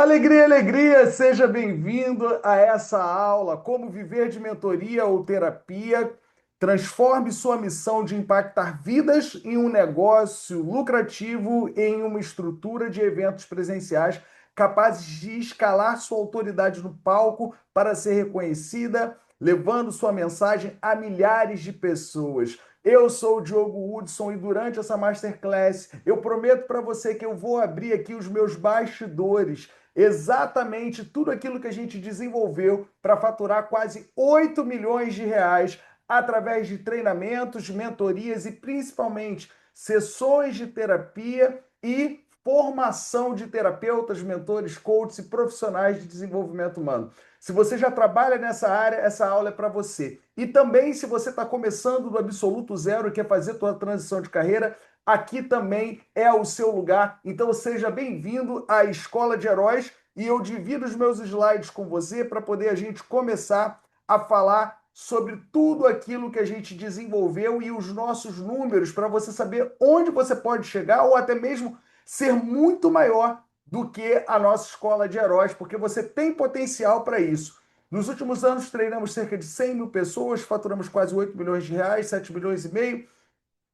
Alegria, alegria! Seja bem-vindo a essa aula Como Viver de Mentoria ou Terapia. Transforme sua missão de impactar vidas em um negócio lucrativo em uma estrutura de eventos presenciais capazes de escalar sua autoridade no palco para ser reconhecida, levando sua mensagem a milhares de pessoas. Eu sou o Diogo Hudson e durante essa masterclass eu prometo para você que eu vou abrir aqui os meus bastidores, exatamente tudo aquilo que a gente desenvolveu para faturar quase 8 milhões de reais através de treinamentos, mentorias e principalmente sessões de terapia e formação de terapeutas, mentores, coaches e profissionais de desenvolvimento humano. Se você já trabalha nessa área, essa aula é para você. E também, se você está começando do absoluto zero e quer fazer sua transição de carreira, aqui também é o seu lugar. Então seja bem-vindo à Escola de Heróis e eu divido os meus slides com você para poder a gente começar a falar sobre tudo aquilo que a gente desenvolveu e os nossos números para você saber onde você pode chegar ou até mesmo ser muito maior do que a nossa Escola de Heróis, porque você tem potencial para isso. Nos últimos anos, treinamos cerca de 100 mil pessoas, faturamos quase 8 milhões de reais, 7 milhões e meio.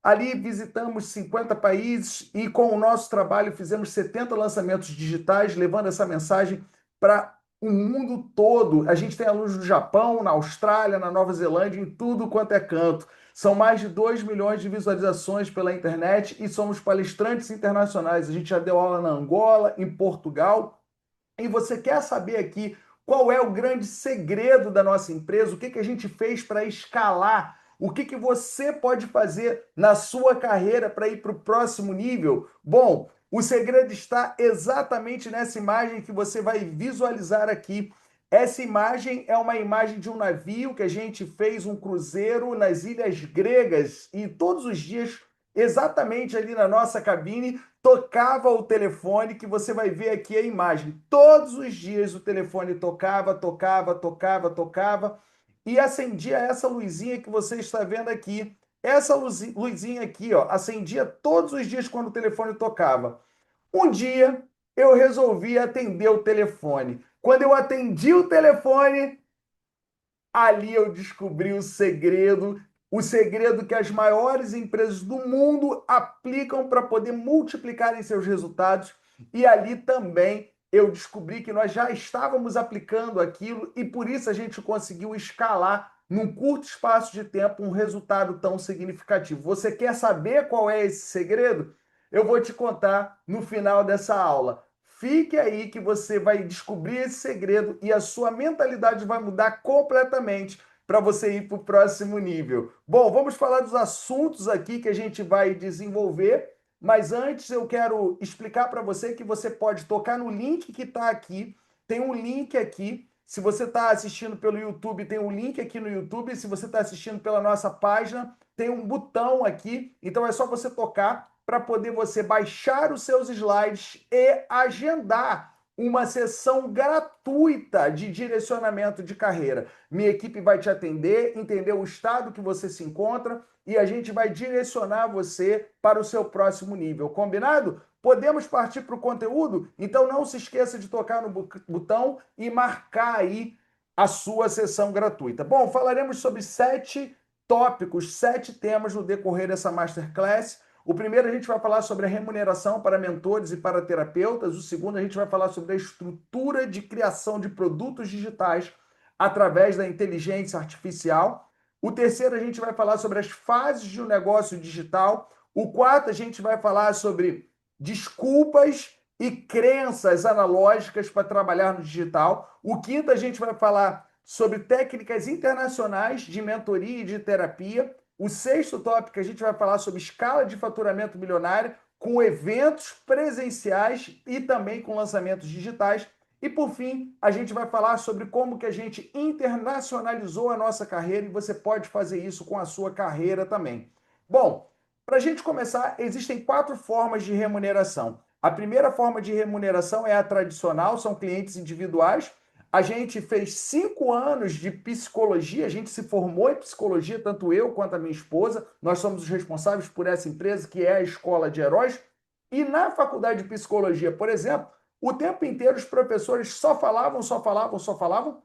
Ali visitamos 50 países e com o nosso trabalho fizemos 70 lançamentos digitais, levando essa mensagem para o mundo todo. A gente tem alunos no Japão, na Austrália, na Nova Zelândia, em tudo quanto é canto. São mais de 2 milhões de visualizações pela internet e somos palestrantes internacionais. A gente já deu aula na Angola, em Portugal. E você quer saber aqui qual é o grande segredo da nossa empresa? O que que a gente fez para escalar? O que que você pode fazer na sua carreira para ir para o próximo nível? Bom, o segredo está exatamente nessa imagem que você vai visualizar aqui. Essa imagem é uma imagem de um navio que a gente fez um cruzeiro nas ilhas gregas e todos os dias, exatamente ali na nossa cabine, tocava o telefone, que você vai ver aqui a imagem. Todos os dias o telefone tocava, tocava, tocava, tocava e acendia essa luzinha que você está vendo aqui. Essa luzinha aqui, ó, acendia todos os dias quando o telefone tocava. Um dia eu resolvi atender o telefone. Quando eu atendi o telefone, ali eu descobri o segredo que as maiores empresas do mundo aplicam para poder multiplicarem seus resultados. E ali também eu descobri que nós já estávamos aplicando aquilo e por isso a gente conseguiu escalar num curto espaço de tempo um resultado tão significativo. Você quer saber qual é esse segredo? Eu vou te contar no final dessa aula. Fique aí que você vai descobrir esse segredo e a sua mentalidade vai mudar completamente para você ir para o próximo nível. Bom, vamos falar dos assuntos aqui que a gente vai desenvolver, mas antes eu quero explicar para você que você pode tocar no link que está aqui. Tem um link aqui. Se você está assistindo pelo YouTube, tem um link aqui no YouTube. Se você está assistindo pela nossa página, tem um botão aqui. Então é só você tocar para poder você baixar os seus slides e agendar uma sessão gratuita de direcionamento de carreira. Minha equipe vai te atender, entender o estado que você se encontra e a gente vai direcionar você para o seu próximo nível. Combinado? Podemos partir para o conteúdo? Então não se esqueça de tocar no botão e marcar aí a sua sessão gratuita. Bom, falaremos sobre 7 tópicos, 7 temas no decorrer dessa masterclass. O primeiro a gente vai falar sobre a remuneração para mentores e para terapeutas. O segundo a gente vai falar sobre a estrutura de criação de produtos digitais através da inteligência artificial. O terceiro a gente vai falar sobre as fases de um negócio digital. O quarto a gente vai falar sobre desculpas e crenças analógicas para trabalhar no digital. O quinto a gente vai falar sobre técnicas internacionais de mentoria e de terapia. O sexto tópico a gente vai falar sobre escala de faturamento milionário com eventos presenciais e também com lançamentos digitais. E por fim, a gente vai falar sobre como que a gente internacionalizou a nossa carreira e você pode fazer isso com a sua carreira também. Bom, para a gente começar, existem 4 formas de remuneração. A primeira forma de remuneração é a tradicional, são clientes individuais. A gente fez 5 anos de psicologia, a gente se formou em psicologia, tanto eu quanto a minha esposa. Nós somos os responsáveis por essa empresa, que é a Escola de Heróis. E na faculdade de psicologia, por exemplo, O tempo inteiro os professores só falavam, só falavam, só falavam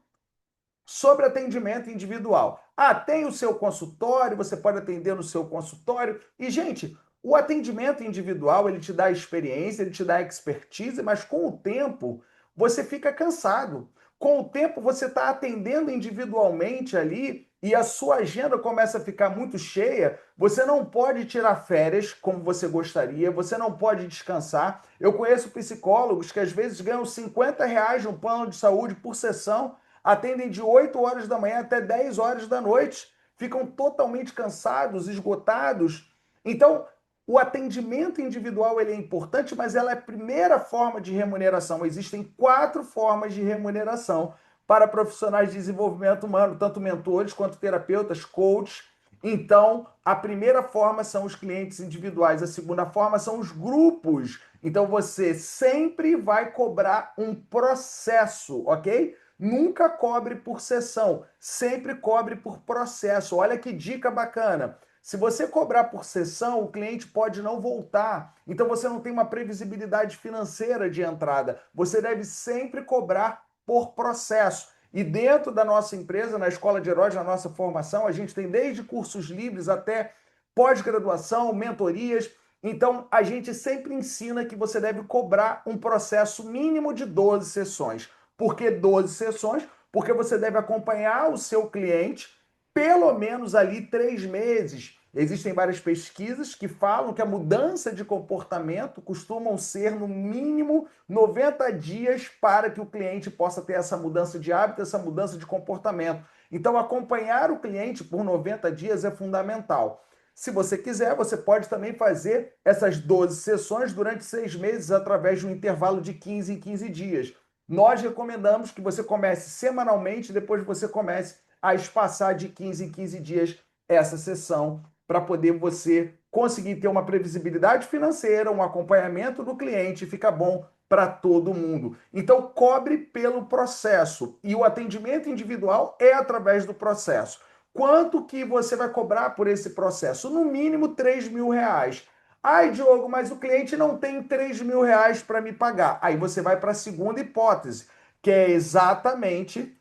sobre atendimento individual. Ah, tem o seu consultório, você pode atender no seu consultório. E, gente, o atendimento individual, ele te dá experiência, ele te dá expertise, mas com o tempo você fica cansado. Com o tempo você está atendendo individualmente ali e a sua agenda começa a ficar muito cheia. Você não pode tirar férias como você gostaria, você não pode descansar. Eu conheço psicólogos que às vezes ganham R$ 50 no plano de saúde por sessão, atendem de 8 horas da manhã até 10 horas da noite, ficam totalmente cansados, esgotados. Então, o atendimento individual ele é importante, mas ela é a primeira forma de remuneração. Existem 4 formas de remuneração para profissionais de desenvolvimento humano, tanto mentores quanto terapeutas, coaches. Então, a primeira forma são os clientes individuais, a segunda forma são os grupos. Então, você sempre vai cobrar um processo, ok? Nunca cobre por sessão, sempre cobre por processo. Olha que dica bacana. Se você cobrar por sessão, o cliente pode não voltar. Então você não tem uma previsibilidade financeira de entrada. Você deve sempre cobrar por processo. E dentro da nossa empresa, na Escola de Heróis, na nossa formação, a gente tem desde cursos livres até pós-graduação, mentorias. Então, a gente sempre ensina que você deve cobrar um processo mínimo de 12 sessões. Por que 12 sessões? Porque você deve acompanhar o seu cliente pelo menos ali 3 meses. Existem várias pesquisas que falam que a mudança de comportamento costumam ser no mínimo 90 dias para que o cliente possa ter essa mudança de hábito, essa mudança de comportamento. Então, acompanhar o cliente por 90 dias é fundamental. Se você quiser, você pode também fazer essas 12 sessões durante 6 meses através de um intervalo de 15 em 15 dias. Nós recomendamos que você comece semanalmente, depois você comece a espaçar de 15 em 15 dias essa sessão, para poder você conseguir ter uma previsibilidade financeira, um acompanhamento do cliente, fica bom para todo mundo. Então, cobre pelo processo e o atendimento individual é através do processo. Quanto que você vai cobrar por esse processo? No mínimo R$ 3.000. Ai, Diogo, mas o cliente não tem R$ 3.000 para me pagar. Aí você vai para a segunda hipótese, que é exatamente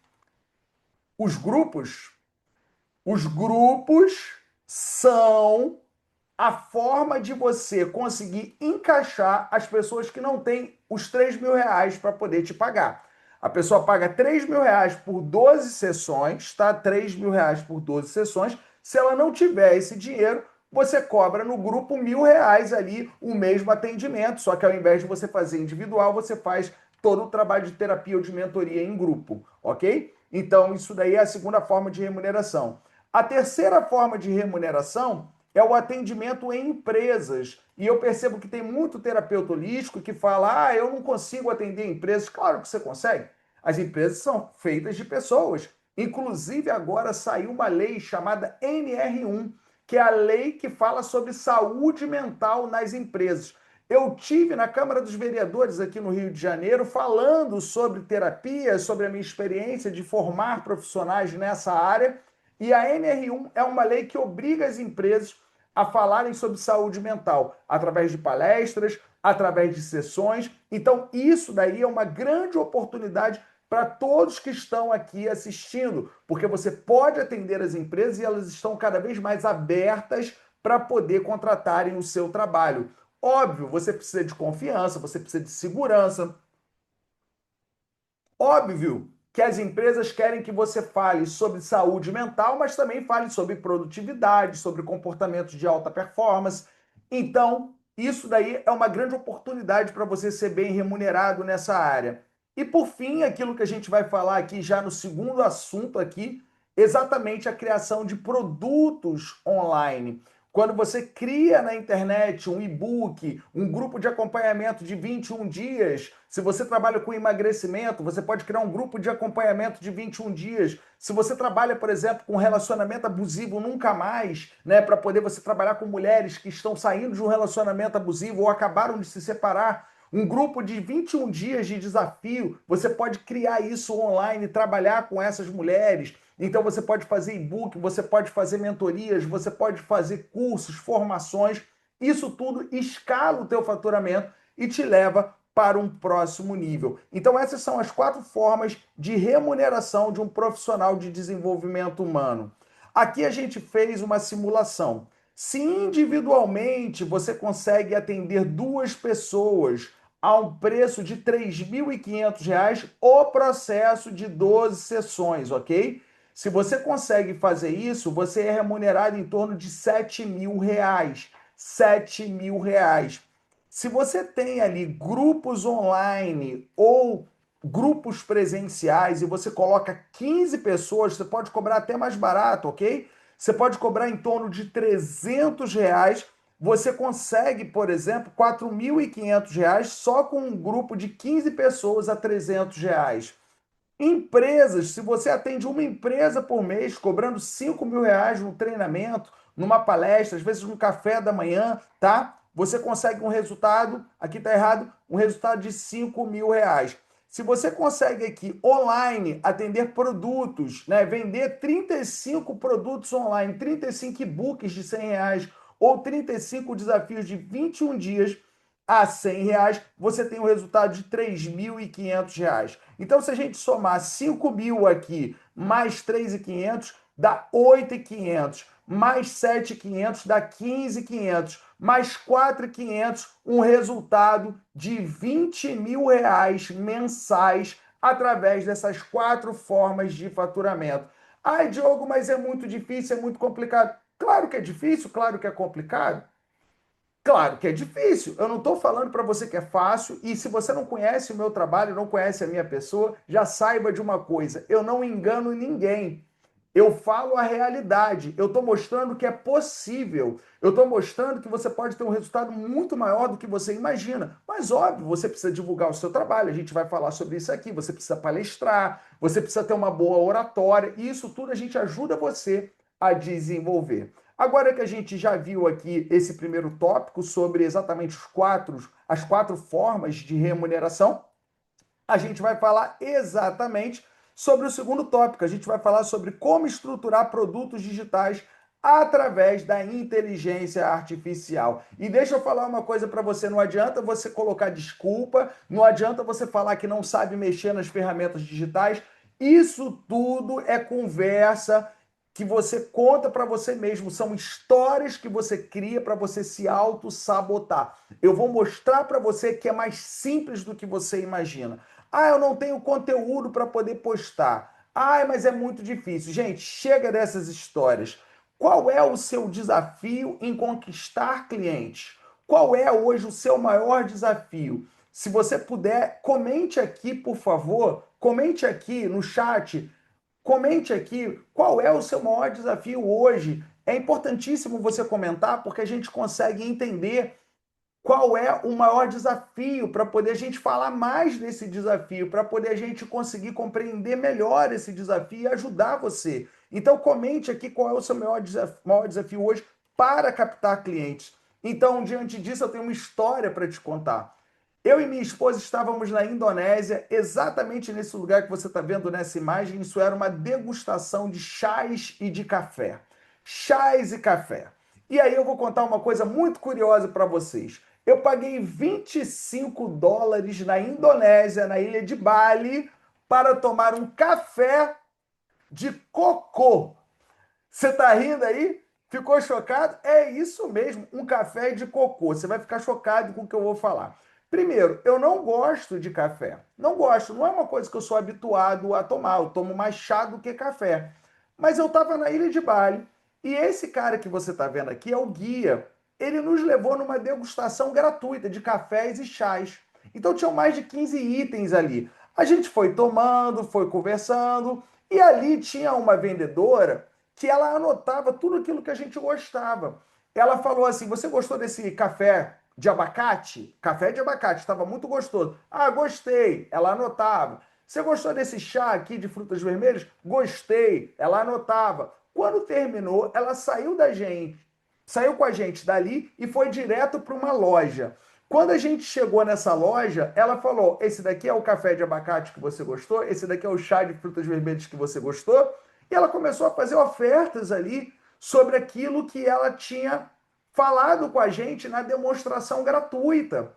os grupos. Os grupos são a forma de você conseguir encaixar as pessoas que não têm os R$ 3.000 para poder te pagar. A pessoa paga R$ 3.000 por 12 sessões, tá? R$ 3.000 por 12 sessões. Se ela não tiver esse dinheiro, você cobra no grupo R$ 1.000 ali o mesmo atendimento, só que ao invés de você fazer individual, você faz todo o trabalho de terapia ou de mentoria em grupo, ok? Então, isso daí é a segunda forma de remuneração. A terceira forma de remuneração é o atendimento em empresas. E eu percebo que tem muito terapeuta holístico que fala: eu não consigo atender empresas. Claro que você consegue. As empresas são feitas de pessoas. Inclusive, agora saiu uma lei chamada NR1, que é a lei que fala sobre saúde mental nas empresas. Eu tive na Câmara dos Vereadores aqui no Rio de Janeiro falando sobre terapia, sobre a minha experiência de formar profissionais nessa área. E a NR1 é uma lei que obriga as empresas a falarem sobre saúde mental através de palestras, através de sessões. Então, isso daí é uma grande oportunidade para todos que estão aqui assistindo, porque você pode atender as empresas e elas estão cada vez mais abertas para poder contratarem o seu trabalho. Óbvio, você precisa de confiança, você precisa de segurança. Óbvio que as empresas querem que você fale sobre saúde mental, mas também fale sobre produtividade, sobre comportamentos de alta performance. Então, isso daí é uma grande oportunidade para você ser bem remunerado nessa área. E por fim, aquilo que a gente vai falar aqui já no segundo assunto aqui, exatamente a criação de produtos online. Quando você cria na internet um e-book, um grupo de acompanhamento de 21 dias, se você trabalha com emagrecimento, você pode criar um grupo de acompanhamento de 21 dias. Se você trabalha, por exemplo, com relacionamento abusivo nunca mais, né, para poder você trabalhar com mulheres que estão saindo de um relacionamento abusivo ou acabaram de se separar, um grupo de 21 dias de desafio, você pode criar isso online, trabalhar com essas mulheres. Então você pode fazer e-book, você pode fazer mentorias, você pode fazer cursos, formações. Isso tudo escala o teu faturamento e te leva para um próximo nível. Então, essas são as 4 formas de remuneração de um profissional de desenvolvimento humano. Aqui a gente fez uma simulação. Se individualmente você consegue atender 2 pessoas a um preço de R$ 3.500, o processo de 12 sessões, ok? Se você consegue fazer isso, você é remunerado em torno de R$ 7.000. R$ 7.000. Se você tem ali grupos online ou grupos presenciais e você coloca 15 pessoas, você pode cobrar até mais barato, ok? Você pode cobrar em torno de R$ 300. Você consegue, por exemplo, R$ 4.500 só com um grupo de 15 pessoas a R$ 300. Empresas, se você atende uma empresa por mês, cobrando R$ 5.000 no treinamento, numa palestra, às vezes no café da manhã, tá? Você consegue um resultado, aqui tá errado, um resultado de R$ 5.000. Se você consegue aqui online atender produtos, né? Vender 35 produtos online, 35 e-books de R$ 100 ou 35 desafios de 21 dias a R$ 100, você tem um resultado de R$ 3.500. Então, se a gente somar 5.000 aqui, mais 3.500, dá 8.500, mais 7.500, dá 15.500, mais 4.500, um resultado de R$ 20.000 mensais através dessas 4 formas de faturamento. Ai, Diogo, mas é muito difícil, é muito complicado. Claro que é difícil, claro que é complicado. Claro que é difícil. Eu não estou falando para você que é fácil. E se você não conhece o meu trabalho, não conhece a minha pessoa, já saiba de uma coisa: eu não engano ninguém. Eu falo a realidade. Eu estou mostrando que é possível. Eu estou mostrando que você pode ter um resultado muito maior do que você imagina. Mas, óbvio, você precisa divulgar o seu trabalho. A gente vai falar sobre isso aqui. Você precisa palestrar, você precisa ter uma boa oratória. E isso tudo a gente ajuda você a desenvolver. Agora que a gente já viu aqui esse primeiro tópico sobre exatamente as 4 formas de remuneração, a gente vai falar exatamente sobre o segundo tópico. A gente vai falar sobre como estruturar produtos digitais através da inteligência artificial. E deixa eu falar uma coisa para você, não adianta você colocar desculpa, não adianta você falar que não sabe mexer nas ferramentas digitais. Isso tudo é conversa que você conta para você mesmo, são histórias que você cria para você se auto-sabotar. Eu vou mostrar para você que é mais simples do que você imagina. Ah, eu não tenho conteúdo para poder postar. Ah, mas é muito difícil. Gente, chega dessas histórias. Qual é o seu desafio em conquistar clientes? Qual é hoje o seu maior desafio? Se você puder, comente aqui, por favor. Comente aqui no chat. Comente aqui qual é o seu maior desafio hoje. É importantíssimo você comentar porque a gente consegue entender qual é o maior desafio para poder a gente falar mais desse desafio, para poder a gente conseguir compreender melhor esse desafio e ajudar você. Então, comente aqui qual é o seu maior desafio hoje para captar clientes. Então, diante disso, eu tenho uma história para te contar. Eu e minha esposa estávamos na Indonésia, exatamente nesse lugar que você está vendo nessa imagem. Isso era uma degustação de chás e de café. Chás e café. E aí eu vou contar uma coisa muito curiosa para vocês. Eu paguei US$ 25 na Indonésia, na ilha de Bali, para tomar um café de cocô. Você tá rindo aí? Ficou chocado? É isso mesmo, um café de cocô. Você vai ficar chocado com o que eu vou falar. Primeiro, eu não gosto de café. Não gosto, não é uma coisa que eu sou habituado a tomar. Eu tomo mais chá do que café. Mas eu estava na ilha de Bali e esse cara que você está vendo aqui é o guia. Ele nos levou numa degustação gratuita de cafés e chás. Então tinham mais de 15 itens ali. A gente foi tomando, foi conversando e ali tinha uma vendedora que ela anotava tudo aquilo que a gente gostava. Ela falou assim: Você gostou desse café de abacate? Café de abacate, estava muito gostoso. Ah, gostei. Ela anotava. Você gostou desse chá aqui de frutas vermelhas? Gostei. Ela anotava. Quando terminou, ela saiu com a gente dali e foi direto para uma loja. Quando a gente chegou nessa loja, ela falou: Esse daqui é o café de abacate que você gostou? Esse daqui é o chá de frutas vermelhas que você gostou? E ela começou a fazer ofertas ali sobre aquilo que ela tinha falado com a gente na demonstração gratuita.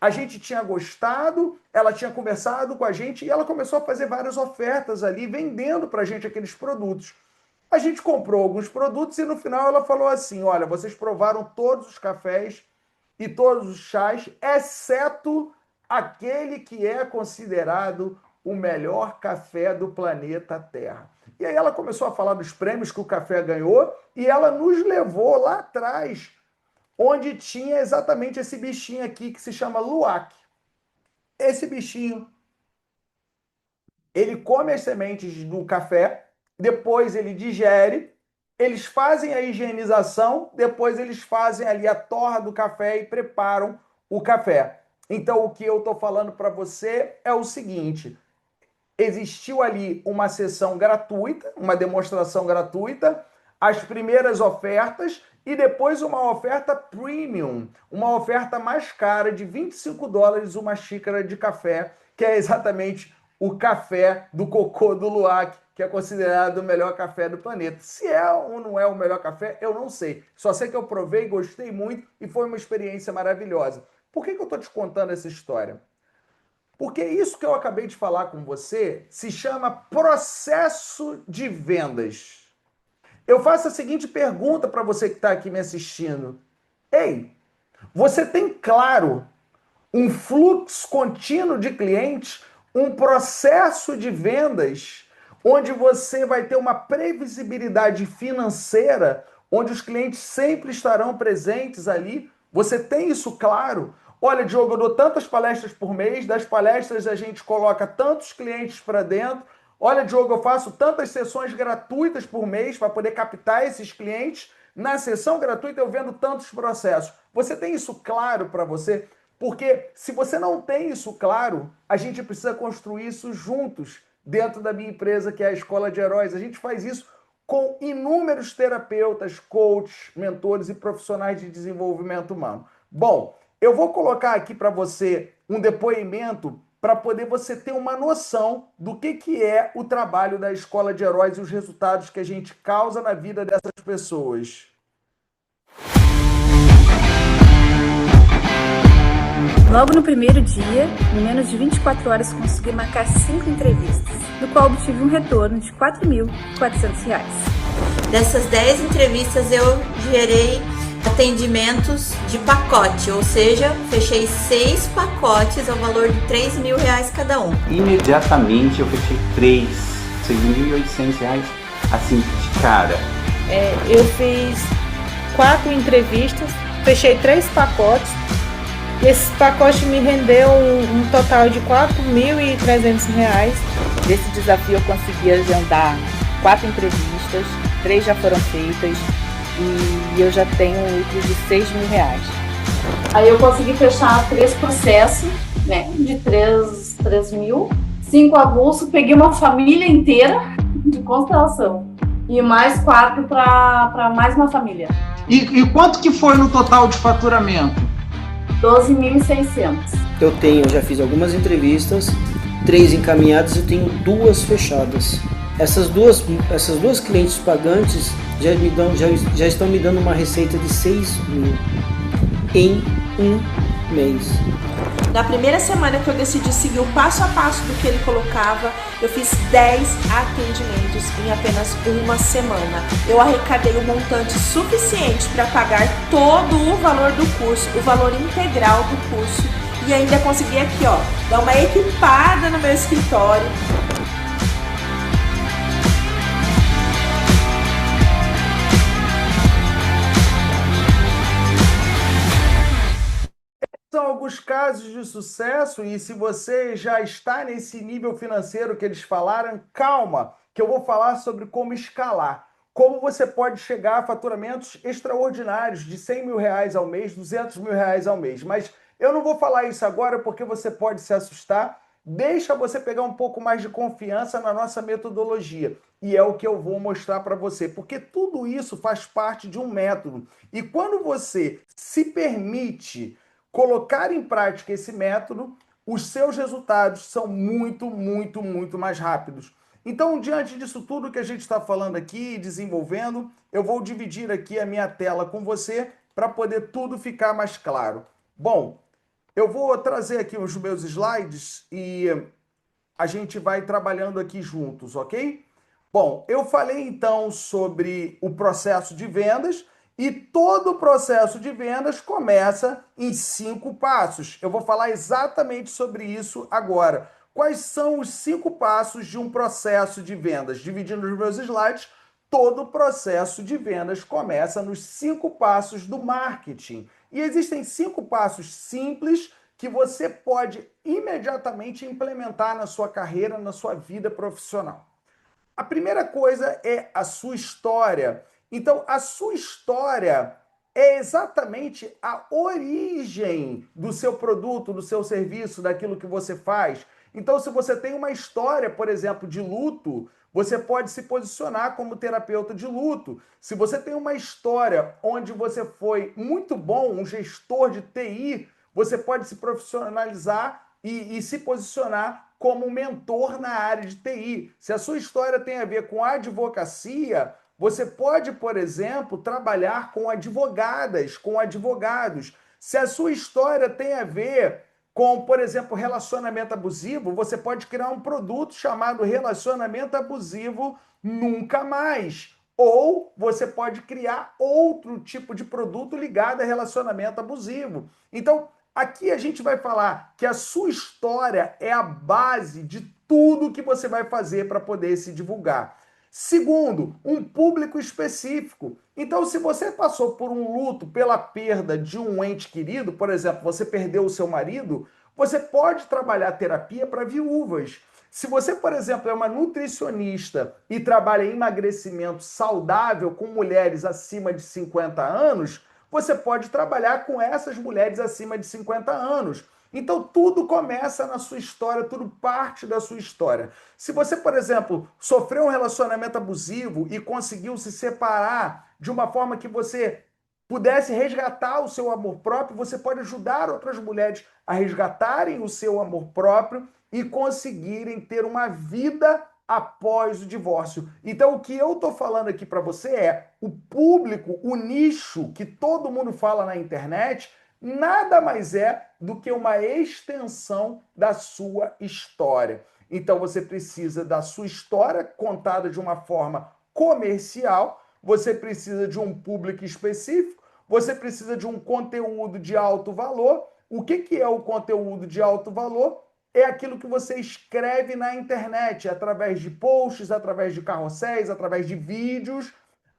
A gente tinha gostado, ela tinha conversado com a gente e ela começou a fazer várias ofertas ali, vendendo para a gente aqueles produtos. A gente comprou alguns produtos e no final ela falou assim: olha, vocês provaram todos os cafés e todos os chás, exceto aquele que é considerado o melhor café do planeta Terra. E aí ela começou a falar dos prêmios que o café ganhou e ela nos levou lá atrás, onde tinha exatamente esse bichinho aqui que se chama luwak. Esse bichinho, ele come as sementes do café, depois ele digere, eles fazem a higienização, depois eles fazem ali a torra do café e preparam o café. Então, o que eu estou falando para você é o seguinte: existiu ali uma sessão gratuita, uma demonstração gratuita, as primeiras ofertas e depois uma oferta premium, uma oferta mais cara de US$ 25 uma xícara de café, que é exatamente o café do cocô do Luwak, que é considerado o melhor café do planeta. Se é ou não é o melhor café, eu não sei. Só sei que eu provei, gostei muito e foi uma experiência maravilhosa. Por que eu estou te contando essa história? Porque isso que eu acabei de falar com você se chama processo de vendas. Eu faço a seguinte pergunta para você que está aqui me assistindo. Ei, você tem claro um fluxo contínuo de clientes, um processo de vendas, onde você vai ter uma previsibilidade financeira, onde os clientes sempre estarão presentes ali? Você tem isso claro? Olha, Diogo, eu dou tantas palestras por mês, das palestras a gente coloca tantos clientes para dentro. Olha, Diogo, eu faço tantas sessões gratuitas por mês para poder captar esses clientes. Na sessão gratuita eu vendo tantos processos. Você tem isso claro para você? Porque se você não tem isso claro, a gente precisa construir isso juntos dentro da minha empresa, que é a Escola de Heróis. A gente faz isso com inúmeros terapeutas, coaches, mentores e profissionais de desenvolvimento humano. Bom, eu vou colocar aqui para você um depoimento para poder você ter uma noção do que é o trabalho da Escola de Heróis e os resultados que a gente causa na vida dessas pessoas. Logo no primeiro dia, em menos de 24 horas, consegui marcar 5 entrevistas, no qual obtive um retorno de R$ 4.400. Dessas 10 entrevistas eu gerei atendimentos de pacote, ou seja, fechei 6 pacotes ao valor de R$ 3.000 cada um. Imediatamente eu fechei 3, R$ 6.800, assim, de cara. Eu fiz 4 entrevistas, fechei 3 pacotes. Esse pacote me rendeu um total de R$ 4.300. Desse desafio eu consegui agendar 4 entrevistas, 3 já foram feitas e eu já tenho um lucro de R$ 6.000. Aí eu consegui fechar 3 processos, né, de 3 mil, 5 avulso, peguei uma família inteira de constelação e mais 4 para mais uma família. E quanto que foi no total de faturamento? 12.600. Eu já fiz algumas entrevistas, 3 encaminhadas e tenho 2 fechadas. Essas duas clientes pagantes já estão me dando uma receita de 6.000 em um mês. Na primeira semana que eu decidi seguir o passo a passo do que ele colocava, eu fiz 10 atendimentos em apenas uma semana. Eu arrecadei um montante suficiente para pagar todo o valor do curso, o valor integral do curso, e ainda consegui aqui, ó, dar uma equipada no meu escritório. São alguns casos de sucesso e se você já está nesse nível financeiro que eles falaram, calma, que eu vou falar sobre como escalar. Como você pode chegar a faturamentos extraordinários de R$ 100.000 ao mês, R$ 200.000 ao mês. Mas eu não vou falar isso agora porque você pode se assustar. Deixa você pegar um pouco mais de confiança na nossa metodologia. E é o que eu vou mostrar para você. Porque tudo isso faz parte de um método. E quando você se permite colocar em prática esse método, os seus resultados são muito, muito, muito mais rápidos. Então, diante disso tudo que a gente está falando aqui e desenvolvendo, eu vou dividir aqui a minha tela com você para poder tudo ficar mais claro. Bom, Eu vou trazer aqui os meus slides e a gente vai trabalhando aqui juntos, ok? Bom, eu falei então sobre o processo de vendas e todo o processo de vendas começa em 5 passos. Eu vou falar exatamente sobre isso agora. Quais são os 5 passos de um processo de vendas? Dividindo os meus slides, todo o processo de vendas começa nos 5 passos do marketing. E existem 5 passos simples que você pode imediatamente implementar na sua carreira, na sua vida profissional. A primeira coisa é a sua história. Então, a sua história é exatamente a origem do seu produto, do seu serviço, daquilo que você faz. Então, se você tem uma história, por exemplo, de luto, você pode se posicionar como terapeuta de luto. Se você tem uma história onde você foi muito bom, um gestor de TI, você pode se profissionalizar e se posicionar como mentor na área de TI. Se a sua história tem a ver com advocacia, você pode, por exemplo, trabalhar com advogadas, com advogados. Se a sua história tem a ver com, por exemplo, relacionamento abusivo, você pode criar um produto chamado Relacionamento Abusivo Nunca Mais. Ou você pode criar outro tipo de produto ligado a relacionamento abusivo. Então, aqui a gente vai falar que a sua história é a base de tudo que você vai fazer para poder se divulgar. Segundo, um público específico. Então, se você passou por um luto pela perda de um ente querido, por exemplo, você perdeu o seu marido, você pode trabalhar terapia para viúvas. Se você, por exemplo, é uma nutricionista e trabalha em emagrecimento saudável com mulheres acima de 50 anos, você pode trabalhar com essas mulheres acima de 50 anos. Então, tudo começa na sua história, tudo parte da sua história. Se você, por exemplo, sofreu um relacionamento abusivo e conseguiu se separar de uma forma que você pudesse resgatar o seu amor próprio, você pode ajudar outras mulheres a resgatarem o seu amor próprio e conseguirem ter uma vida após o divórcio. Então, o que eu estou falando aqui para você é o público, o nicho que todo mundo fala na internet, nada mais é do que uma extensão da sua história. Então, você precisa da sua história contada de uma forma comercial, você precisa de um público específico, você precisa de um conteúdo de alto valor. O que é o conteúdo de alto valor? É aquilo que você escreve na internet, através de posts, através de carrosséis, através de vídeos,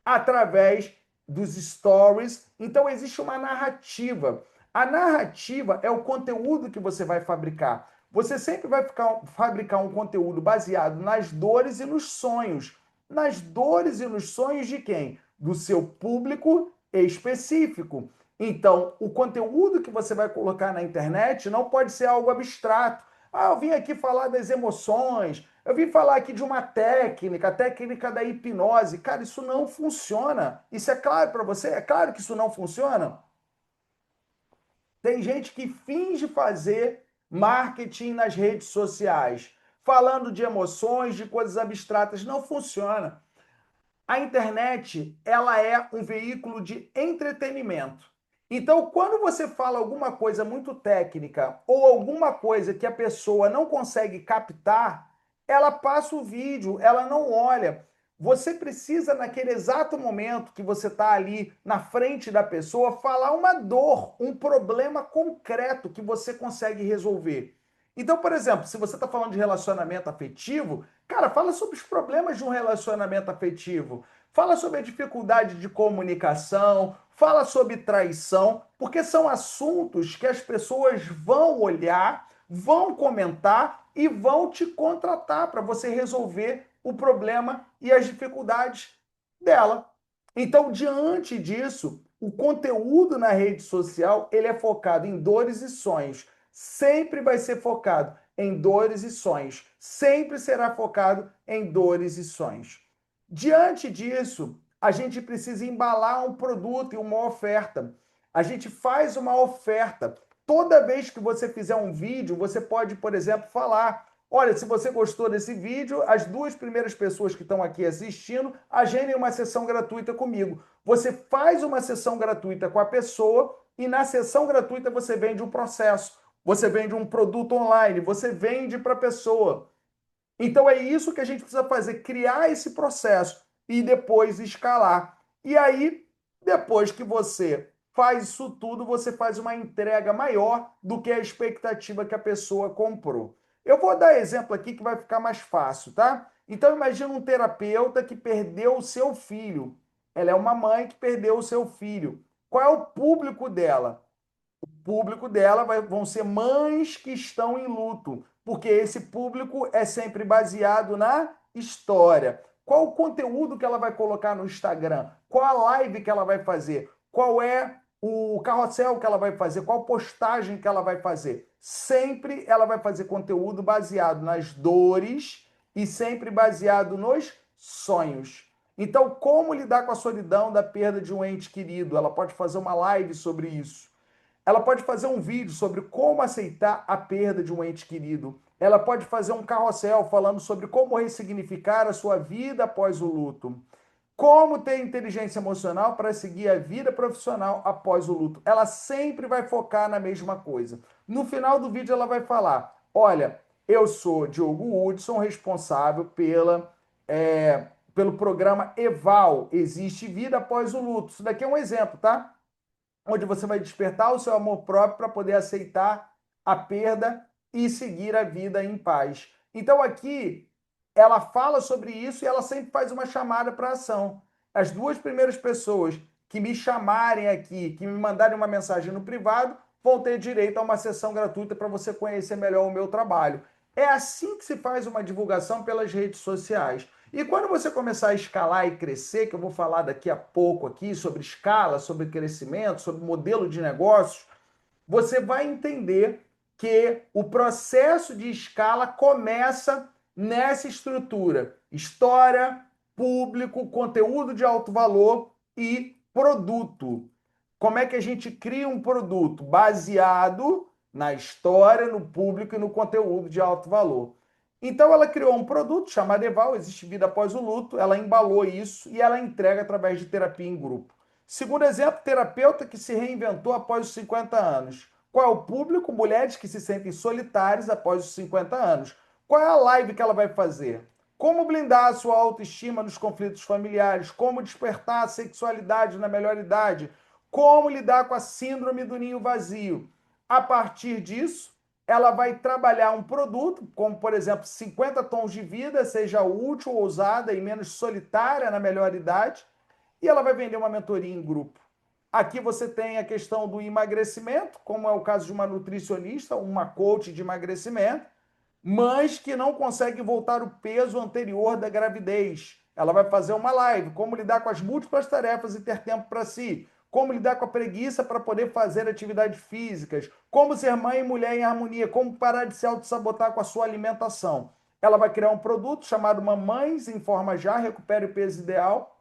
através dos stories. Então, existe uma narrativa. A narrativa é o conteúdo que você vai fabricar. Você sempre vai fabricar um conteúdo baseado nas dores e nos sonhos. Nas dores e nos sonhos de quem? Do seu público específico. Então, o conteúdo que você vai colocar na internet não pode ser algo abstrato. Ah, eu vim aqui falar das emoções, eu vim falar aqui de uma técnica, a técnica da hipnose. Cara, isso não funciona. Isso é claro para você? É claro que isso não funciona? Tem gente que finge fazer marketing nas redes sociais, falando de emoções, de coisas abstratas. Não funciona. A internet, ela é um veículo de entretenimento. Então, quando você fala alguma coisa muito técnica ou alguma coisa que a pessoa não consegue captar, ela passa o vídeo, ela não olha. Você precisa, naquele exato momento que você está ali na frente da pessoa, falar uma dor, um problema concreto que você consegue resolver. Então, por exemplo, se você está falando de relacionamento afetivo, cara, fala sobre os problemas de um relacionamento afetivo. Fala sobre a dificuldade de comunicação, fala sobre traição, porque são assuntos que as pessoas vão olhar, vão comentar e vão te contratar para você resolver o problema e as dificuldades dela. Então, diante disso, o conteúdo na rede social, ele é focado em dores e sonhos. Sempre vai ser focado em dores e sonhos. Sempre será focado em dores e sonhos. Diante disso, a gente precisa embalar um produto e uma oferta. A gente faz uma oferta. Toda vez que você fizer um vídeo, você pode, por exemplo, falar: olha, se você gostou desse vídeo, as 2 primeiras pessoas que estão aqui assistindo, agendem uma sessão gratuita comigo. Você faz uma sessão gratuita com a pessoa e na sessão gratuita você vende um processo. você vende um produto online, você vende para a pessoa. Então é isso que a gente precisa fazer, criar esse processo e depois escalar. E aí, depois que você faz isso tudo, você faz uma entrega maior do que a expectativa que a pessoa comprou. Eu vou dar exemplo aqui que vai ficar mais fácil, tá? Então imagina um terapeuta que perdeu o seu filho. Ela é uma mãe que perdeu o seu filho. Qual é o público dela? O público dela vão ser mães que estão em luto, porque esse público é sempre baseado na história. Qual o conteúdo que ela vai colocar no Instagram? Qual a live que ela vai fazer? Qual é o carrossel que ela vai fazer? Qual postagem que ela vai fazer? Sempre ela vai fazer conteúdo baseado nas dores e sempre baseado nos sonhos. Então, como lidar com a solidão da perda de um ente querido? Ela pode fazer uma live sobre isso. Ela pode fazer um vídeo sobre como aceitar a perda de um ente querido. Ela pode fazer um carrossel falando sobre como ressignificar a sua vida após o luto. Como ter inteligência emocional para seguir a vida profissional após o luto. Ela sempre vai focar na mesma coisa. No final do vídeo ela vai falar, olha, eu sou Diogo Hudson, responsável pelo programa EVAL, Existe Vida Após o Luto. Isso daqui é um exemplo, tá? Onde você vai despertar o seu amor próprio para poder aceitar a perda e seguir a vida em paz. Então aqui ela fala sobre isso e ela sempre faz uma chamada para ação. As duas primeiras pessoas que me chamarem aqui, que me mandarem uma mensagem no privado, vão ter direito a uma sessão gratuita para você conhecer melhor o meu trabalho. É assim que se faz uma divulgação pelas redes sociais. E quando você começar a escalar e crescer, que eu vou falar daqui a pouco aqui sobre escala, sobre crescimento, sobre modelo de negócios, você vai entender que o processo de escala começa nessa estrutura: história, público, conteúdo de alto valor e produto. Como é que a gente cria um produto baseado na história, no público e no conteúdo de alto valor? Então ela criou um produto chamado EVAL, Existe Vida Após o Luto, ela embalou isso e ela entrega através de terapia em grupo. Segundo exemplo, terapeuta que se reinventou após os 50 anos. Qual é o público? Mulheres que se sentem solitárias após os 50 anos. Qual é a live que ela vai fazer? Como blindar a sua autoestima nos conflitos familiares? Como despertar a sexualidade na melhor idade? Como lidar com a síndrome do ninho vazio? A partir disso, ela vai trabalhar um produto, como, por exemplo, 50 tons de vida, seja útil, ousada e menos solitária na melhor idade, e ela vai vender uma mentoria em grupo. Aqui você tem a questão do emagrecimento, como é o caso de uma nutricionista, uma coach de emagrecimento, mas que não consegue voltar o peso anterior da gravidez. Ela vai fazer uma live, como lidar com as múltiplas tarefas e ter tempo para si, como lidar com a preguiça para poder fazer atividades físicas, como ser mãe e mulher em harmonia, como parar de se auto-sabotar com a sua alimentação. Ela vai criar um produto chamado Mamães em Forma Já, Recupere o Peso Ideal,